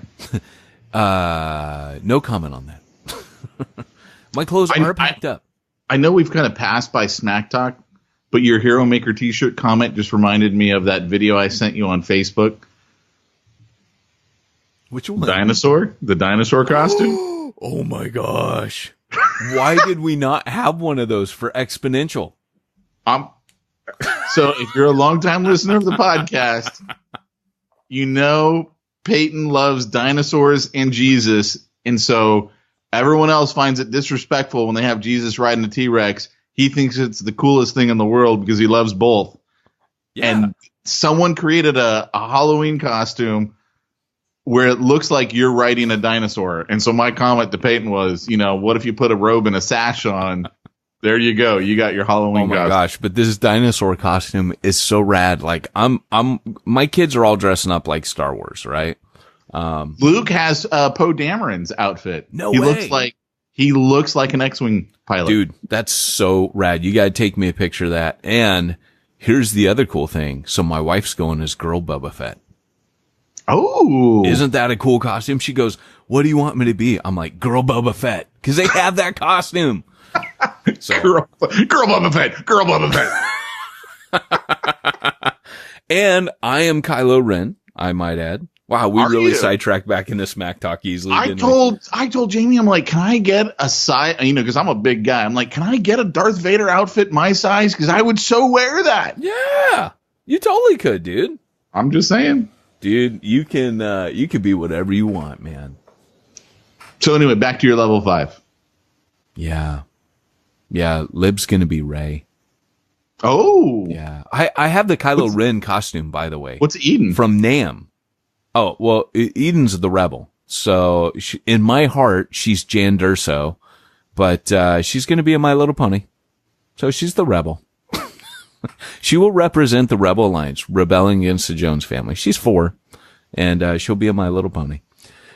No comment on that. My clothes are packed up. I know we've kind of passed by Smack Talk, but your Hero Maker t-shirt comment just reminded me of that video I sent you on Facebook. Which one? The dinosaur costume. Oh my gosh. Why did we not have one of those for Exponential? So if you're a longtime listener of the podcast, Peyton loves dinosaurs and Jesus. And so everyone else finds it disrespectful when they have Jesus riding a T-Rex. He thinks it's the coolest thing in the world because he loves both. Yeah. And someone created a Halloween costume where it looks like you're riding a dinosaur. And so my comment to Peyton was, what if you put a robe and a sash on? There you go. You got your Halloween costume. Oh my gosh, but this dinosaur costume is so rad. Like my kids are all dressing up like Star Wars, right? Luke has Poe Dameron's outfit. No way. He looks like an X-Wing pilot. Dude, that's so rad. You got to take me a picture of that. And here's the other cool thing. So my wife's going as Girl Boba Fett. Oh, isn't that a cool costume? She goes, what do you want me to be? I'm like, Girl Boba Fett. Cause they have that costume. So. Girl Boba Fett. And I am Kylo Ren, I might add. Wow, we really sidetracked back into Smack Talk easily. I told Jamie, I'm like, can I get a size? Because I'm a big guy. I'm like, can I get a Darth Vader outfit my size? Because I would so wear that. Yeah, you totally could, dude. I'm just saying. Dude, you could be whatever you want, man. So anyway, back to your level 5. Yeah. Yeah, Lib's gonna be Rey. Oh. Yeah. I have the Kylo Ren costume, by the way. What's Eden? From Nam. Oh, well, Eden's the rebel. So in my heart, she's Jan Durso, but she's gonna be a My Little Pony. So she's the rebel. She will represent the Rebel Alliance, rebelling against the Jones family. She's 4, and she'll be a My Little Pony.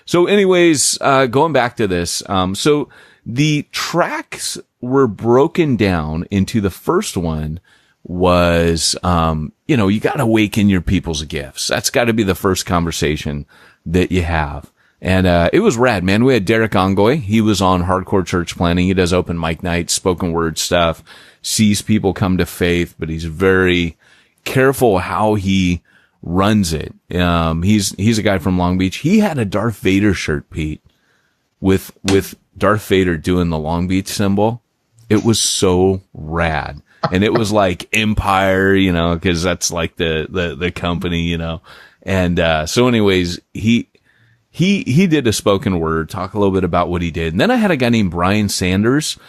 So anyways, going back to this, so the tracks were broken down into the first one was, you got to awaken your people's gifts. That's got to be the first conversation that you have. And it was rad, man. We had Derek Ongoy. He was on Hardcore Church Planning. He does open mic nights, spoken word stuff, sees people come to faith, but he's very careful how he runs it. He's a guy from Long Beach. He had a Darth Vader shirt, Pete, with Darth Vader doing the Long Beach symbol. It was so rad. And it was like Empire, cause that's like the company, And, so anyways, he did a spoken word, talk a little bit about what he did. And then I had a guy named Brian Sanders,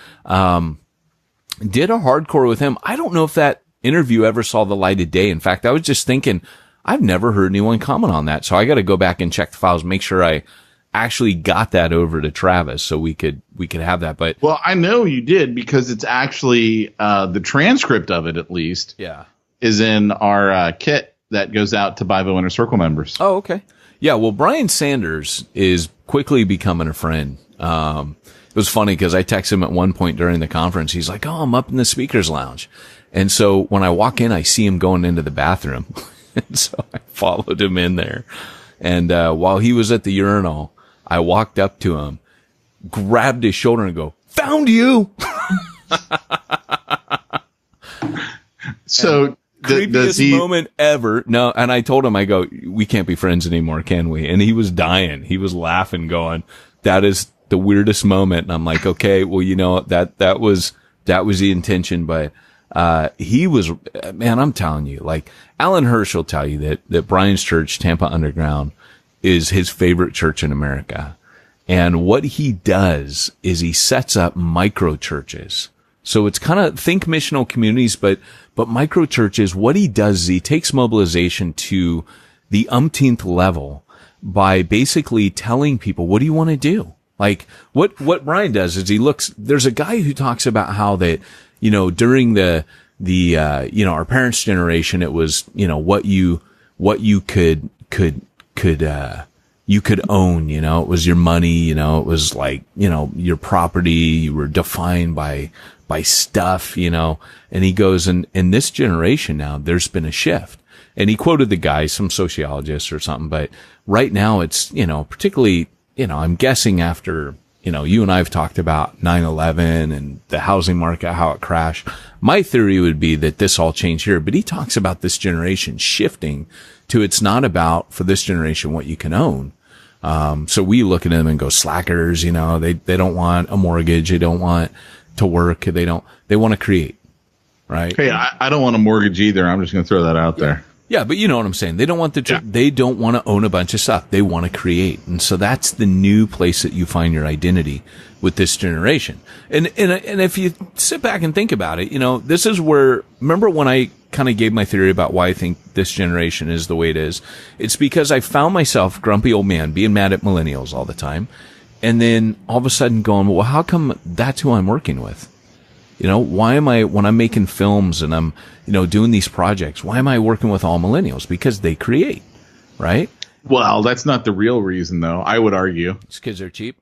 did a hardcore with him. I don't know if that interview ever saw the light of day. In fact, I was just thinking, I've never heard anyone comment on that. So I got to go back and check the files, make sure I actually got that over to Travis so we could have that. But well, I know you did because it's actually, the transcript of it, at least, is in our, kit that goes out to Bible Inner Circle members. Oh, okay. Yeah. Well, Brian Sanders is quickly becoming a friend. It was funny because I texted him at one point during the conference. He's like, oh, I'm up in the speaker's lounge. And so when I walk in, I see him going into the bathroom. And so I followed him in there. And, while he was at the urinal, I walked up to him, grabbed his shoulder and go, "Found you." So creepiest moment ever. No. And I told him, I go, "We can't be friends anymore, can we?" And he was dying. He was laughing, going, "That is the weirdest moment." And I'm like, okay, well, that was the intention. But, he was, man, I'm telling you, like Alan Hirsch will tell you that Brian's church, Tampa Underground, is his favorite church in America. And what he does is he sets up micro churches. So it's kind of, think missional communities, but micro churches. What he does is he takes mobilization to the umpteenth level by basically telling people, what do you want to do? Like what Brian does is there's a guy who talks about how that, during the our parents' generation, it was, what you could you could own, it was your money, it was like, your property, you were defined by stuff, and he goes, and in this generation now, there's been a shift. And he quoted the guy, some sociologist or something, but right now it's, particularly, I'm guessing after, you and I have talked about 9/11 and the housing market, how it crashed. My theory would be that this all changed here, but he talks about this generation shifting to, it's not about, for this generation, what you can own. So we look at them and go, slackers, they don't want a mortgage. They don't want to work. They want to create, right? Hey, I don't want a mortgage either. I'm just going to throw that out there. Yeah, but you know what I'm saying. They don't want they don't want to own a bunch of stuff. They want to create. And so that's the new place that you find your identity with this generation. And if you sit back and think about it, this is where, remember when I kind of gave my theory about why I think this generation is the way it is? It's because I found myself, grumpy old man, being mad at millennials all the time. And then all of a sudden going, well, how come that's who I'm working with? Why am I, when I'm making films and I'm, doing these projects, why am I working with all millennials? Because they create, right? Well, that's not the real reason, though. I would argue It's because they're cheap.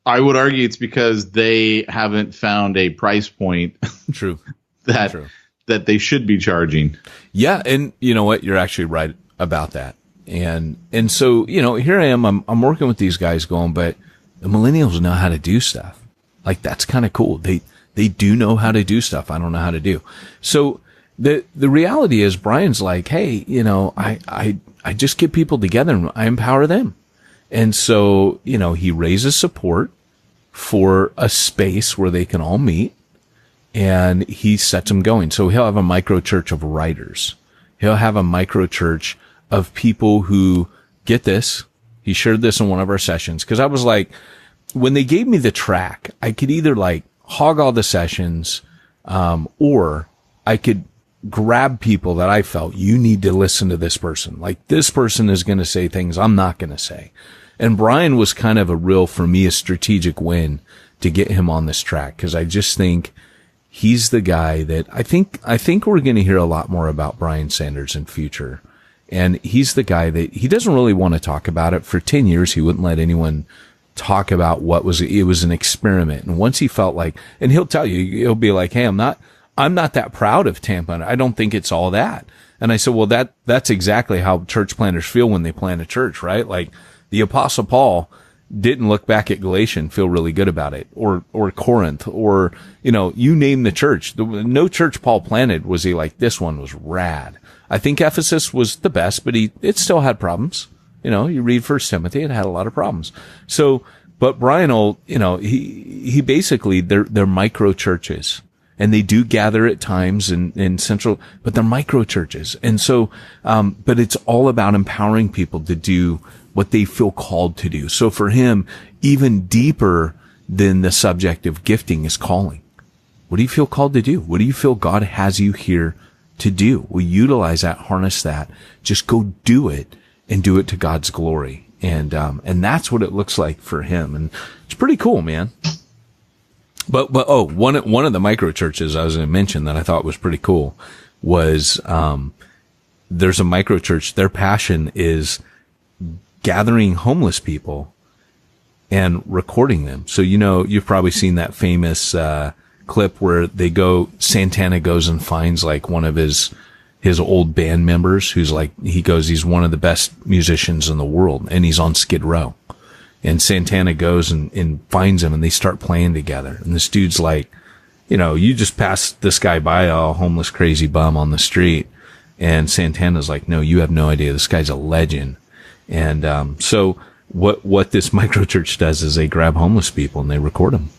I would argue it's because they haven't found a price point. True. that they should be charging. Yeah. And you know what? You're actually right about that. And so, here I am, I'm working with these guys going, but the millennials know how to do stuff. Like, that's kind of cool. They do know how to do stuff I don't know how to do. So the reality is Brian's like, hey, I just get people together and I empower them. And so, he raises support for a space where they can all meet and he sets them going. So he'll have a micro church of writers. He'll have a micro church of people who get this. He shared this in one of our sessions. Cause I was like, when they gave me the track, I could either like hog all the sessions, or I could grab people that I felt, you need to listen to this person. Like, this person is going to say things I'm not going to say. And Brian was kind of for me, a strategic win to get him on this track. Cause I just think he's the guy that I think we're going to hear a lot more about Brian Sanders in future. And he's the guy that he doesn't really want to talk about it. For 10 years, he wouldn't let anyone talk about it was an experiment. And once he felt like, and he'll tell you, he'll be like, hey, I'm not that proud of Tampa. I don't think it's all that. And I said, well, that's exactly how church planners feel when they plant a church, right? Like the Apostle Paul didn't look back at Galatia and feel really good about it, or Corinth, or, you name the church. No church Paul planted was he like, this one was rad. I think Ephesus was the best, but it still had problems. You read 1 Timothy, it had a lot of problems. So, but Brian he basically, they're micro churches and they do gather at times in central, but they're micro churches. And so, but it's all about empowering people to do what they feel called to do. So for him, even deeper than the subject of gifting is calling. What do you feel called to do? What do you feel God has you here to do? Well, utilize that, harness that, just go do it. And do it to God's glory. And that's what it looks like for him. And it's pretty cool, man. But one of the micro churches I was going to mention that I thought was pretty cool was, there's a micro church. Their passion is gathering homeless people and recording them. So, you've probably seen that famous, clip where Santana goes and finds like one of his his old band members, who's like, he goes, he's one of the best musicians in the world, and he's on Skid Row. And Santana goes and finds him, and they start playing together. And this dude's like, you know, you just passed this guy by, a homeless crazy bum on the street. And Santana's like, no, you have no idea. This guy's a legend. And so what this microchurch does is they grab homeless people and they record them.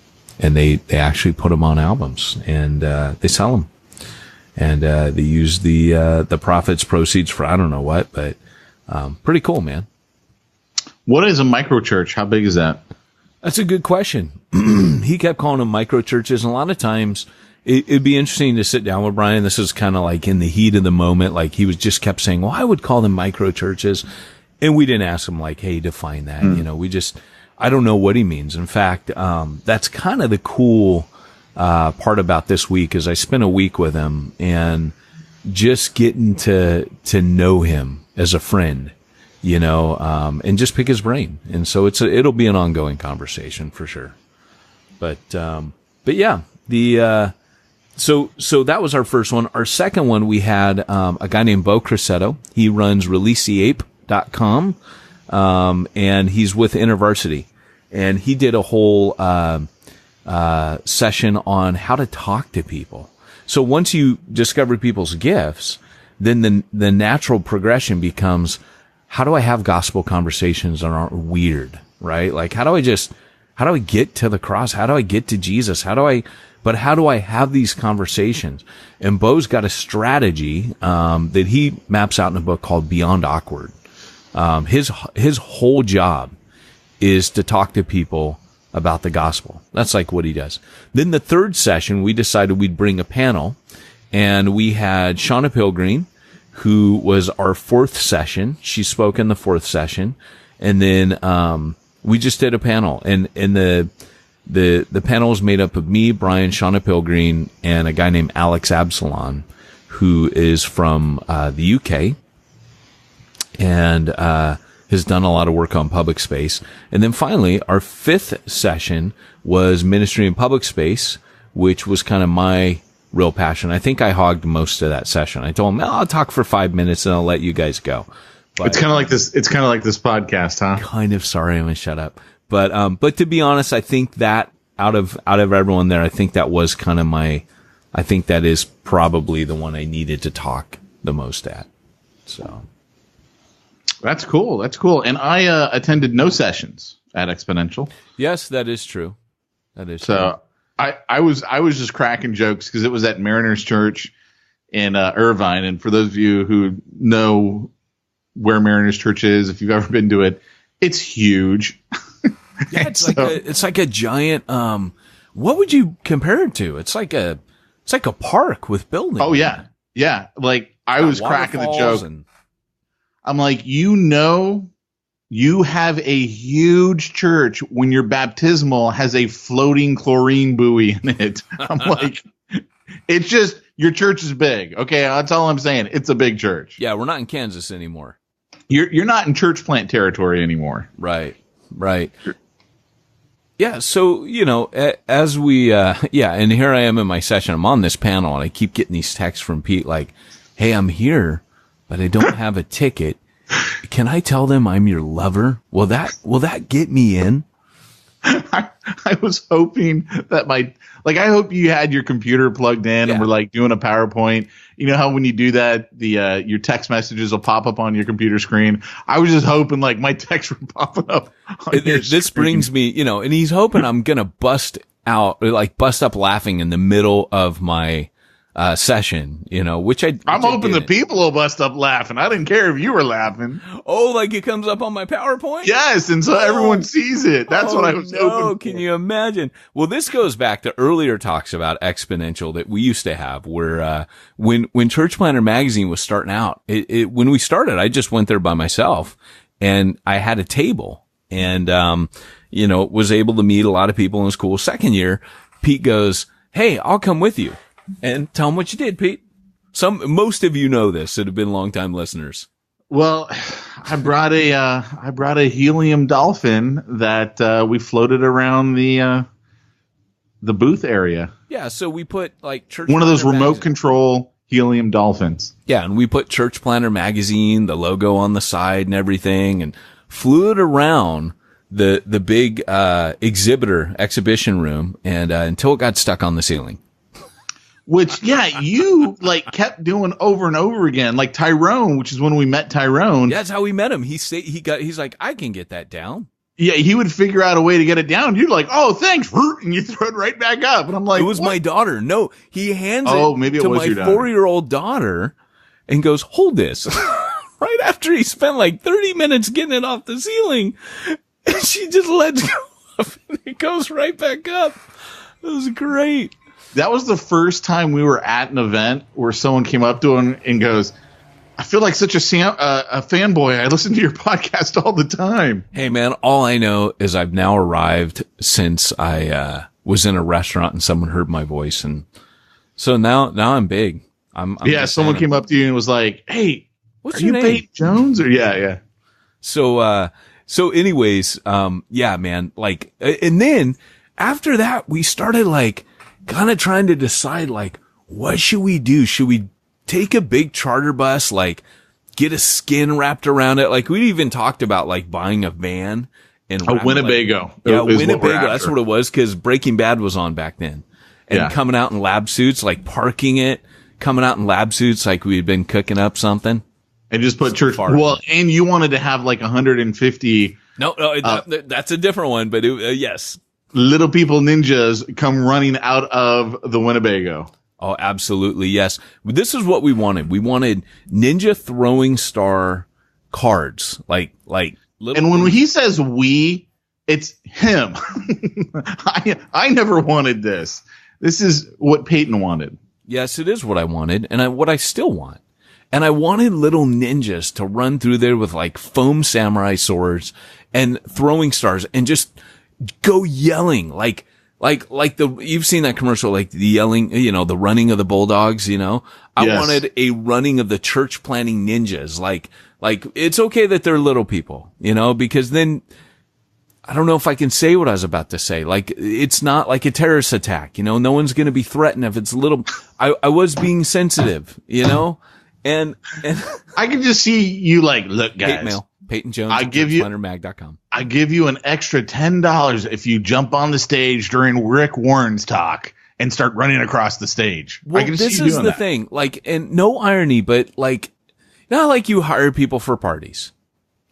And they actually put them on albums, and they sell them. And they use the profits, proceeds for I don't know what, but pretty cool, man. What is a microchurch? How big is that? That's a good question. He kept calling them microchurches, and a lot of times it'd be interesting to sit down with Brian. This is kind of like in the heat of the moment. Like he was just kept saying, well, I would call them microchurches. And we didn't ask him like, hey, define that. You know, I don't know what he means. In fact, that's kind of the cool part about this week is I spent a week with him and just getting to know him as a friend, you know, and just pick his brain. And so it'll be an ongoing conversation for sure. But yeah, so that was our first one. Our second one, we had, a guy named Bo Crisetto. He runs ReleaseTheApe.com, and he's with InterVarsity. And he did a whole, session on how to talk to people. So once you discover people's gifts, then the natural progression becomes, how do I have gospel conversations that aren't weird, right? Like, how do I get to the cross? How do I get to Jesus? How do I have these conversations? And Bo's got a strategy, that he maps out in a book called Beyond Awkward. His whole job is to talk to people about the gospel. That's like what he does. Then the third session, we decided we'd bring a panel, and we had Shauna Pilgreen, who was our fourth session. She spoke in the fourth session. And then, we just did a panel, and the panel was made up of me, Brian, Shauna Pilgreen, and a guy named Alex Absalon, who is from, the UK. And, has done a lot of work on public space. And then finally, our fifth session was ministry in public space, which was kind of my real passion. I think I hogged most of that session. I told him, I'll talk for 5 minutes and I'll let you guys go. But it's kind of like this podcast, huh? Kind of. Sorry, I'm gonna shut up. But to be honest, I think that out of everyone there, I think that was kind of I think that is probably the one I needed to talk the most at. So. That's cool. That's cool. And I attended no sessions at Exponential. Yes, that is true. That is so true. I was just cracking jokes because it was at Mariners Church in Irvine. And for those of you who know where Mariners Church is, if you've ever been to it, it's huge. Yeah, it's like a giant. What would you compare it to? It's like a park with buildings. Oh yeah, yeah. Like I was cracking the joke. I'm like, you have a huge church when your baptismal has a floating chlorine buoy in it. I'm like, it's just, your church is big. Okay, that's all I'm saying. It's a big church. Yeah, we're not in Kansas anymore. You're not in church plant territory anymore. Right. Yeah, so, you know, as we, and here I am in my session. I'm on this panel, and I keep getting these texts from Pete like, hey, I'm here, but I don't have a ticket. Can I tell them I'm your lover? Will that get me in? I was hoping that I hope you had your computer plugged in and were like doing a PowerPoint. You know how when you do that, your text messages will pop up on your computer screen. I was just hoping like my text would pop up on your This screen. brings me, you know, and he's hoping I'm going to bust up laughing in the middle of my session, you know, which I'm hoping the people will bust up laughing. I didn't care if you were laughing. Oh, like it comes up on my PowerPoint? Yes, and so everyone sees it. That's what I was hoping for. Can you imagine? Well, this goes back to earlier talks about Exponential that we used to have, where when Church Planter Magazine was starting out, when we started, I just went there by myself, and I had a table, and you know, was able to meet a lot of people, and it was cool. Second year, Pete goes, "Hey, I'll come with you." And tell them what you did, Pete. Most of you know this that have been longtime listeners. Well, I brought a helium dolphin that we floated around the booth area. Yeah, so we put like church. One of those remote control Helium dolphins. Yeah, and we put Church Planner magazine, the logo on the side and everything, and flew it around the big exhibition room, and until it got stuck on the ceiling. Which, yeah, you like kept doing over and over again, like Tyrone, which is when we met Tyrone. Yeah, that's how we met him. He's like, I can get that down. Yeah, he would figure out a way to get it down. You're like, oh, thanks, and you throw it right back up. And I'm like, it was what? my daughter. No, he hands maybe it to was my your daughter. 4-year-old daughter and goes, hold this. Right after he spent like 30 minutes getting it off the ceiling, and she just lets go of it. It goes right back up. It was great. That was the first time we were at an event where someone came up to him and goes, I feel like such a fanboy. I listen to your podcast all the time. Hey, man, all I know is I've now arrived since I was in a restaurant and someone heard my voice. And so now I'm big. I'm someone came up to you and was like, hey, what's are your you name? Peyton Jones? Or yeah. So anyways, yeah, man, like, and then after that, we started like kind of trying to decide, like, what should we do? Should we take a big charter bus, like get a skin wrapped around it? Like we even talked about like buying a van and a Winnebago. Winnebago. That's what it was. Cause Breaking Bad was on back then, and coming out in lab suits, like parking it, coming out in lab suits, like we had been cooking up something. And just put church. Well, and you wanted to have like 150. No, that's a different one, but yes. Little people ninjas come running out of the Winnebago. Oh, absolutely. Yes. This is what we wanted. We wanted ninja throwing star cards, like little. And when he says we, it's him. I never wanted this. This is what Peyton wanted. Yes, it is what I wanted, and what I still want. And I wanted little ninjas to run through there with like foam samurai swords and throwing stars and just go yelling like you've seen that commercial, like the yelling, the running of the bulldogs, I wanted a running of the church planning ninjas. Like it's okay that they're little people, because then I don't know if I can say what I was about to say. Like, it's not like a terrorist attack, no one's going to be threatened if it's little. I was being sensitive, and I can just see you like, look, guys. Hate mail. Peyton Jones. I give you an extra $10 if you jump on the stage during Rick Warren's talk and start running across the stage. Well, this is the thing. Like, and no irony, but like, not like you hire people for parties.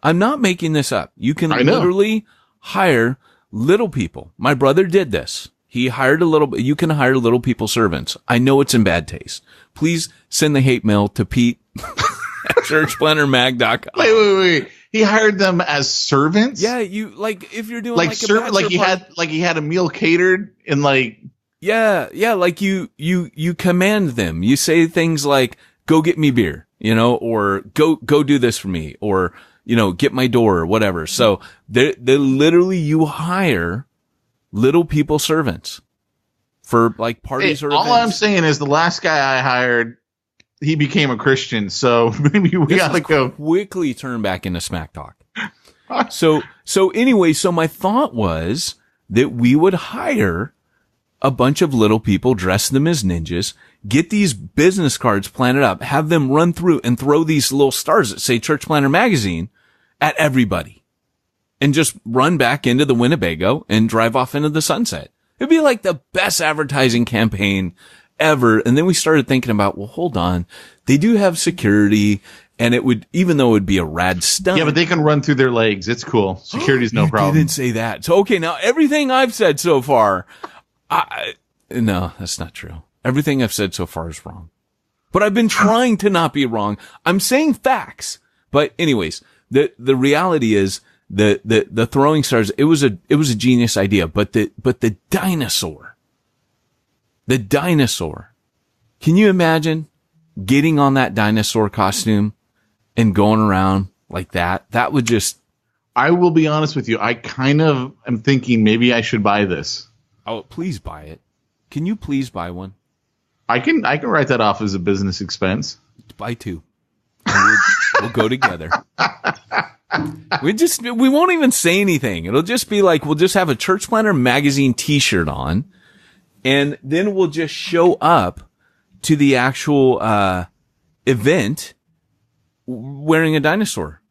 I'm not making this up. You can literally hire little people. My brother did this. He hired you can hire little people servants. I know it's in bad taste. Please send the hate mail to Pete at churchplannermag.com. Wait. He hired them as servants? Yeah, you like if you're doing like he had a meal catered and like yeah, like you command them. You say things like, go get me beer, or go do this for me, or get my door or whatever. So they literally, you hire little people servants for like parties or events. All I'm saying is the last guy I hired, he became a Christian, so maybe we gotta go quickly turn back into smack talk. So anyway, so my thought was that we would hire a bunch of little people, dress them as ninjas, get these business cards planted up, have them run through and throw these little stars that say Church Planner Magazine at everybody, and just run back into the Winnebago and drive off into the sunset. It'd be like the best advertising campaign ever. And then we started thinking about, well, hold on. They do have security, and it would, even though it would be a rad stunt. Yeah, but they can run through their legs. It's cool. Security's no problem. You didn't say that. So, okay, now everything I've said so far, no, that's not true. Everything I've said so far is wrong. But I've been trying to not be wrong. I'm saying facts. But anyways, the reality is the throwing stars, it was a genius idea, but the dinosaur, can you imagine getting on that dinosaur costume and going around like that? That would just, I will be honest with you. I kind of am thinking maybe I should buy this. Oh, please buy it. Can you please buy one? I can write that off as a business expense. Buy two. We'll go together. We won't even say anything. It'll just be like, we'll just have a Church Planner Magazine t-shirt on, and then we'll just show up to the actual, event wearing a dinosaur.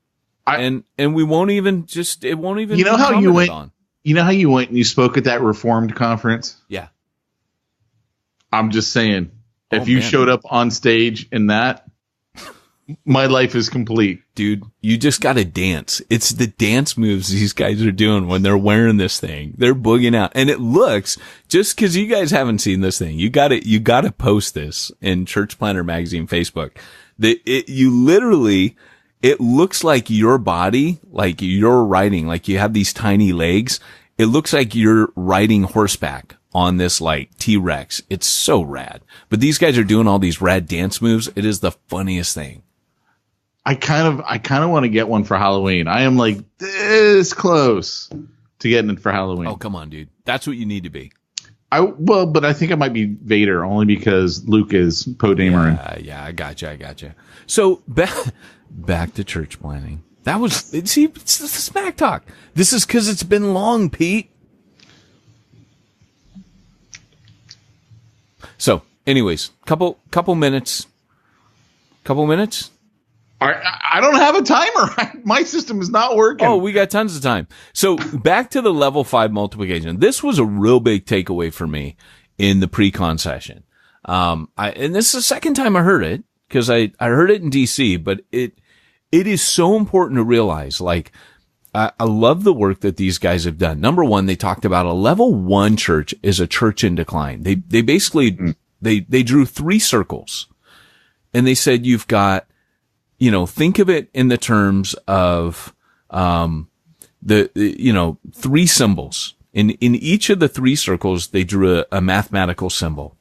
And we won't even it won't even, you know how you went, on. you know how you went and you spoke at that Reformed conference? Yeah. I'm just saying, if you showed up on stage in that, my life is complete. Dude, you just got to dance. It's the dance moves these guys are doing when they're wearing this thing. They're boogieing out. And it looks, just because you guys haven't seen this thing, you got to post this in Church Planter Magazine Facebook. It looks like your body, like you're riding, like you have these tiny legs. It looks like you're riding horseback on this like T-Rex. It's so rad. But these guys are doing all these rad dance moves. It is the funniest thing. I kind of want to get one for Halloween. I am like this close to getting it for Halloween. Oh, come on, dude. That's what you need to be. But I think I might be Vader only because Luke is Poe Dameron. Yeah, I gotcha. So back to church planning. That was, see, it's the smack talk. This is because it's been long, Pete. So, anyways, couple minutes. I don't have a timer. My system is not working. Oh, we got tons of time. So back to the level 5 multiplication. This was a real big takeaway for me in the pre-con session. And this is the second time I heard it because I heard it in DC, but it is so important to realize, like, I love the work that these guys have done. Number one, they talked about a level 1 church is a church in decline. They basically, they drew 3 circles and they said, you've got, think of it in the terms of, 3 symbols. In each of the 3 circles, they drew a mathematical symbol.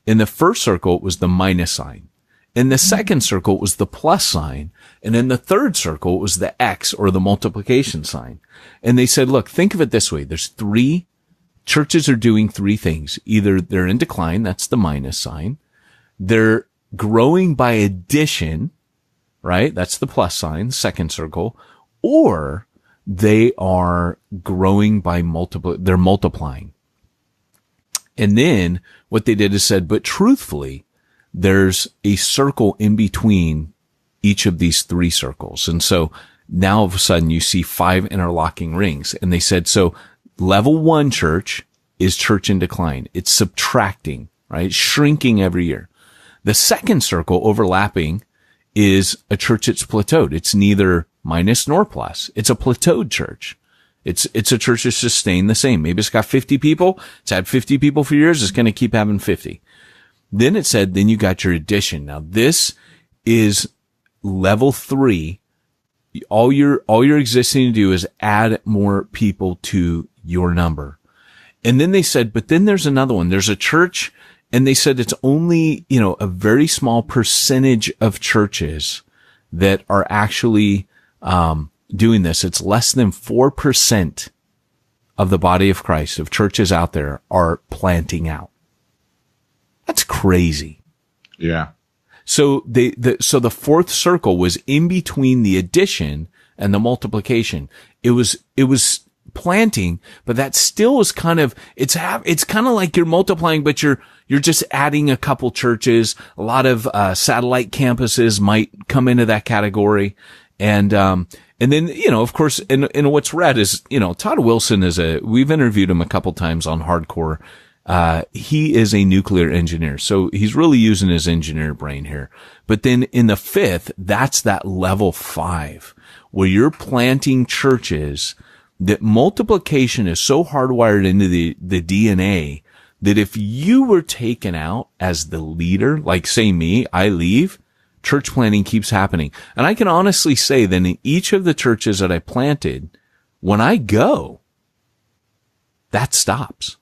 In the first circle, it was the minus sign. In the second circle, it was the plus sign. And in the third circle, it was the X or the multiplication sign. And they said, look, think of it this way. There's 3 churches are doing 3 things. Either they're in decline. That's the minus sign. They're growing by addition, right? That's the plus sign, second circle. Or they are growing by they're multiplying. And then what they did is said, but truthfully, there's a circle in between each of these 3 circles. And so now all of a sudden you see 5 interlocking rings. And they said, so level 1 church is church in decline. It's subtracting, right? Shrinking every year. The second circle overlapping is a church that's plateaued. It's neither minus nor plus. It's a plateaued church. It's a church that's just staying the same. Maybe it's got 50 people. It's had 50 people for years. It's going to keep having 50. Then it said, then you got your addition. Now this is level 3. All you're existing to do is add more people to your number. And then they said, but then there's another one. There's a church, and they said it's only, a very small percentage of churches that are actually, doing this. It's less than 4% of the body of Christ, of churches out there, are planting out. That's crazy. Yeah. So so the fourth circle was in between the addition and the multiplication. It was planting, but that still is kind of, it's kind of like you're multiplying, but you're just adding a couple churches. A lot of, satellite campuses might come into that category. And then, of course, and what's rad is, Todd Wilson we've interviewed him a couple times on Hardcore. He is a nuclear engineer, so he's really using his engineer brain here. But then in the 5th, that's that level 5 where you're planting churches that multiplication is so hardwired into the DNA that if you were taken out as the leader, like say me, I leave, church planting keeps happening. And I can honestly say that in each of the churches that I planted, when I go, that stops.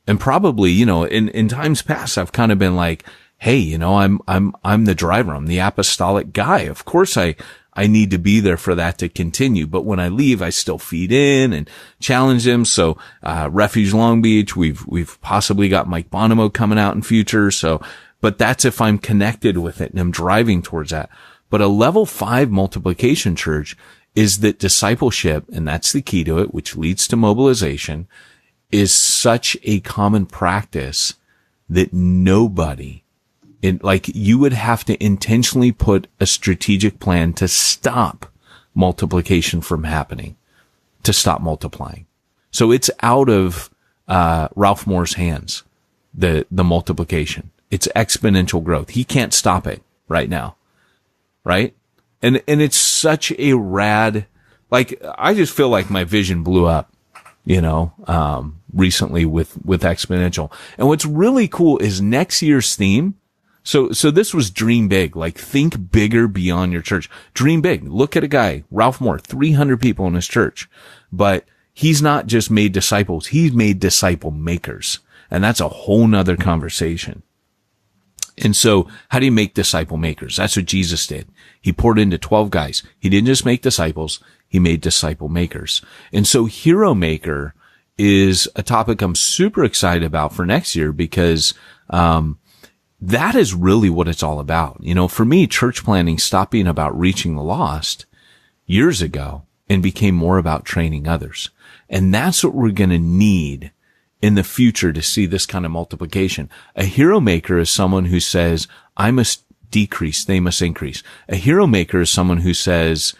And probably, in times past, I've kind of been like, hey, I'm the driver. I'm the apostolic guy. Of course, I need to be there for that to continue. But when I leave, I still feed in and challenge them. So, Refuge Long Beach, we've possibly got Mike Bonomo coming out in future. So, but that's if I'm connected with it and I'm driving towards that. But a level 5 multiplication church is that discipleship, and that's the key to it, which leads to mobilization, is such a common practice that nobody You would have to intentionally put a strategic plan to stop multiplication from happening, to stop multiplying. So it's out of Ralph Moore's hands, the multiplication. It's exponential growth. He can't stop it right now, right? And it's such a rad, I just feel like my vision blew up, recently with exponential. And what's really cool is next year's theme. So this was dream big, think bigger beyond your church. Dream big. Look at a guy, Ralph Moore, 300 people in his church, but he's not just made disciples. He's made disciple makers. And that's a whole nother conversation. And so how do you make disciple makers? That's what Jesus did. He poured into 12 guys. He didn't just make disciples. He made disciple makers. And so Hero Maker is a topic I'm super excited about for next year because, that is really what it's all about. For me, church planning stopped being about reaching the lost years ago and became more about training others. And that's what we're going to need in the future to see this kind of multiplication. A hero maker is someone who says, I must decrease, they must increase. A hero maker is someone who says,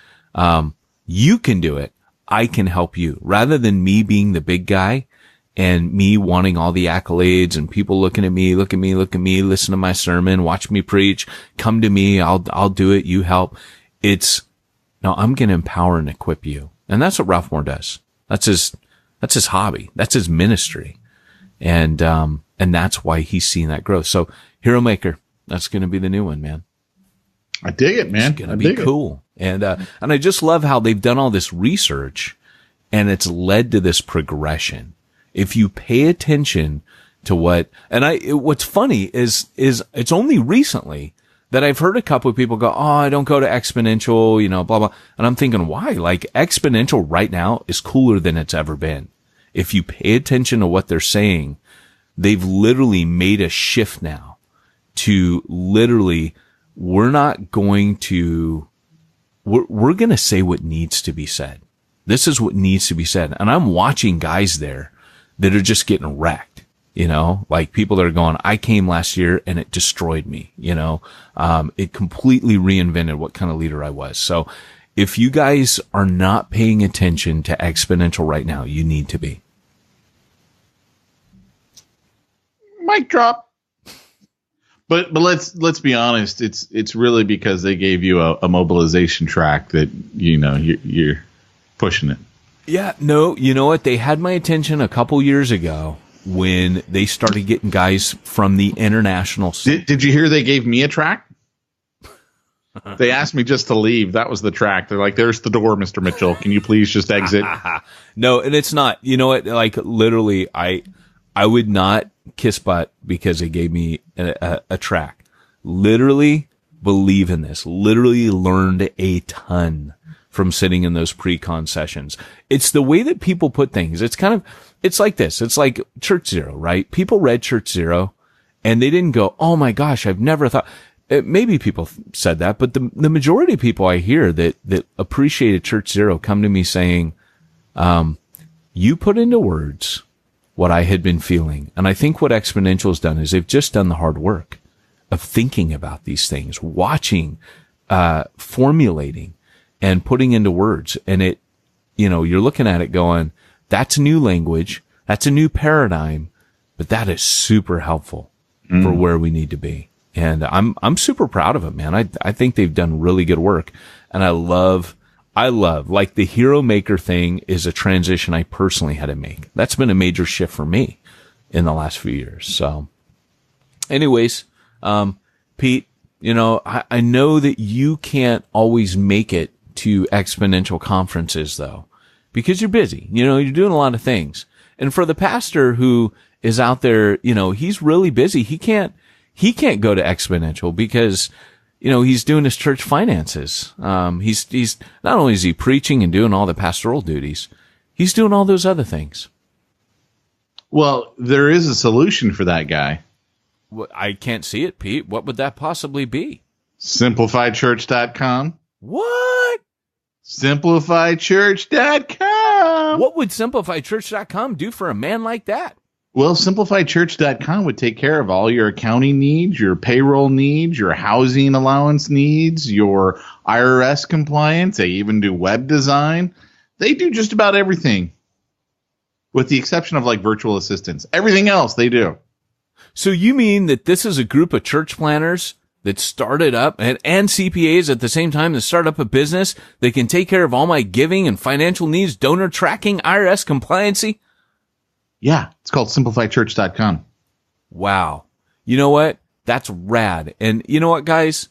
you can do it, I can help you. Rather than me being the big guy and me wanting all the accolades and people looking at me, listen to my sermon, watch me preach, come to me, I'll do it, you help. No, I'm going to empower and equip you. And that's what Ralph Moore does. That's his hobby. That's his ministry. And that's why he's seeing that growth. So Hero Maker, that's going to be the new one, man. I dig it, man. It's going to be cool. And I just love how they've done all this research and it's led to this progression. If you pay attention to what's funny is it's only recently that I've heard a couple of people go, oh, I don't go to exponential, blah, blah. And I'm thinking, why? Exponential right now is cooler than it's ever been. If you pay attention to what they're saying, they've literally made a shift now to literally, we're going to say what needs to be said. This is what needs to be said. And I'm watching guys there that are just getting wrecked. People that are going, I came last year and it destroyed me, it completely reinvented what kind of leader I was. So if you guys are not paying attention to exponential right now, you need to be. Mic drop. But let's be honest. It's really because they gave you a mobilization track that, you're pushing it. Yeah, no, you know what? They had my attention a couple years ago when they started getting guys from the international scene. Did you hear they gave me a track? They asked me just to leave. That was the track. They're like, there's the door, Mr. Mitchell. Can you please just exit? No, and it's not. You know what? Literally, I would not kiss butt because they gave me a track. Literally believe in this. Literally learned a ton from sitting in those pre-con sessions. It's the way that people put things. It's like this. It's like Church Zero, right? People read Church Zero and they didn't go, oh my gosh, I've never thought. Maybe people said that, but the majority of people I hear that appreciated Church Zero come to me saying, you put into words what I had been feeling. And I think what Exponential has done is they've just done the hard work of thinking about these things, watching, formulating, and putting into words. And you're looking at it going, that's new language. That's a new paradigm, but that is super helpful for where we need to be. And I'm super proud of it, man. I think they've done really good work. And I love the Hero Maker thing is a transition I personally had to make. That's been a major shift for me in the last few years. So anyways, Pete, I know that you can't always make it to exponential conferences though, because you're busy, you're doing a lot of things. And for the pastor who is out there, he's really busy. He can't go to exponential because, he's doing his church finances. He's not only is he preaching and doing all the pastoral duties, he's doing all those other things. Well, there is a solution for that guy. Well, I can't see it, Pete. What would that possibly be? SimplifiedChurch.com. What? SimplifiedChurch.com. What would SimplifiedChurch.com do for a man like that? Well, SimplifiedChurch.com would take care of all your accounting needs, your payroll needs, your housing allowance needs, your IRS compliance. They even do web design. They do just about everything, with the exception of like virtual assistants. Everything else they do. So you mean that this is a group of church planners that started up and CPAs at the same time that start up a business that can take care of all my giving and financial needs, donor tracking, IRS compliancy? Yeah, it's called SimplifiedChurch.com. Wow. You know what? That's rad. And you know what, guys?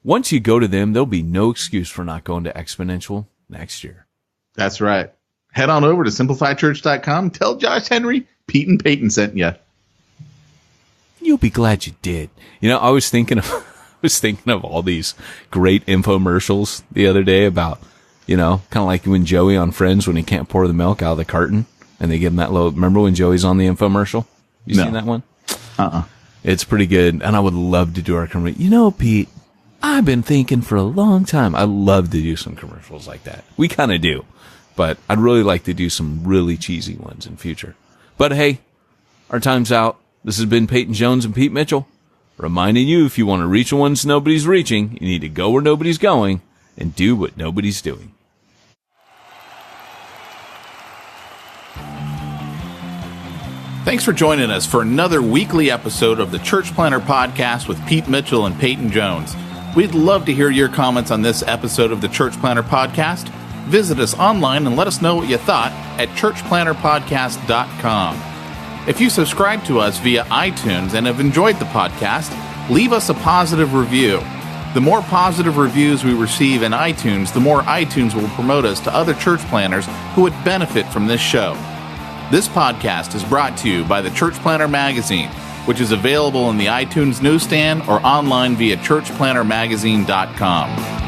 Once you go to them, there'll be no excuse for not going to Exponential next year. That's right. Head on over to SimplifiedChurch.com. Tell Josh Henry Pete and Peyton sent you. You'll be glad you did. You know, I was thinking of all these great infomercials the other day about, you know, kind of like when Joey on Friends, when he can't pour the milk out of the carton and they give him that low. Remember when Joey's on the infomercial? You seen that one? It's pretty good. And I would love to do our commercial. You know, Pete, I've been thinking for a long time. I'd love to do some commercials like that. We kind of do, but I'd really like to do some really cheesy ones in future. But hey, our time's out. This has been Peyton Jones and Pete Mitchell, reminding you, if you want to reach the ones nobody's reaching, you need to go where nobody's going and do what nobody's doing. Thanks for joining us for another weekly episode of the Church Planner Podcast with Pete Mitchell and Peyton Jones. We'd love to hear your comments on this episode of the Church Planner Podcast. Visit us online and let us know what you thought at churchplannerpodcast.com. If you subscribe to us via iTunes and have enjoyed the podcast, leave us a positive review. The more positive reviews we receive in iTunes, the more iTunes will promote us to other church planners who would benefit from this show. This podcast is brought to you by the Church Planner Magazine, which is available in the iTunes newsstand or online via churchplannermagazine.com.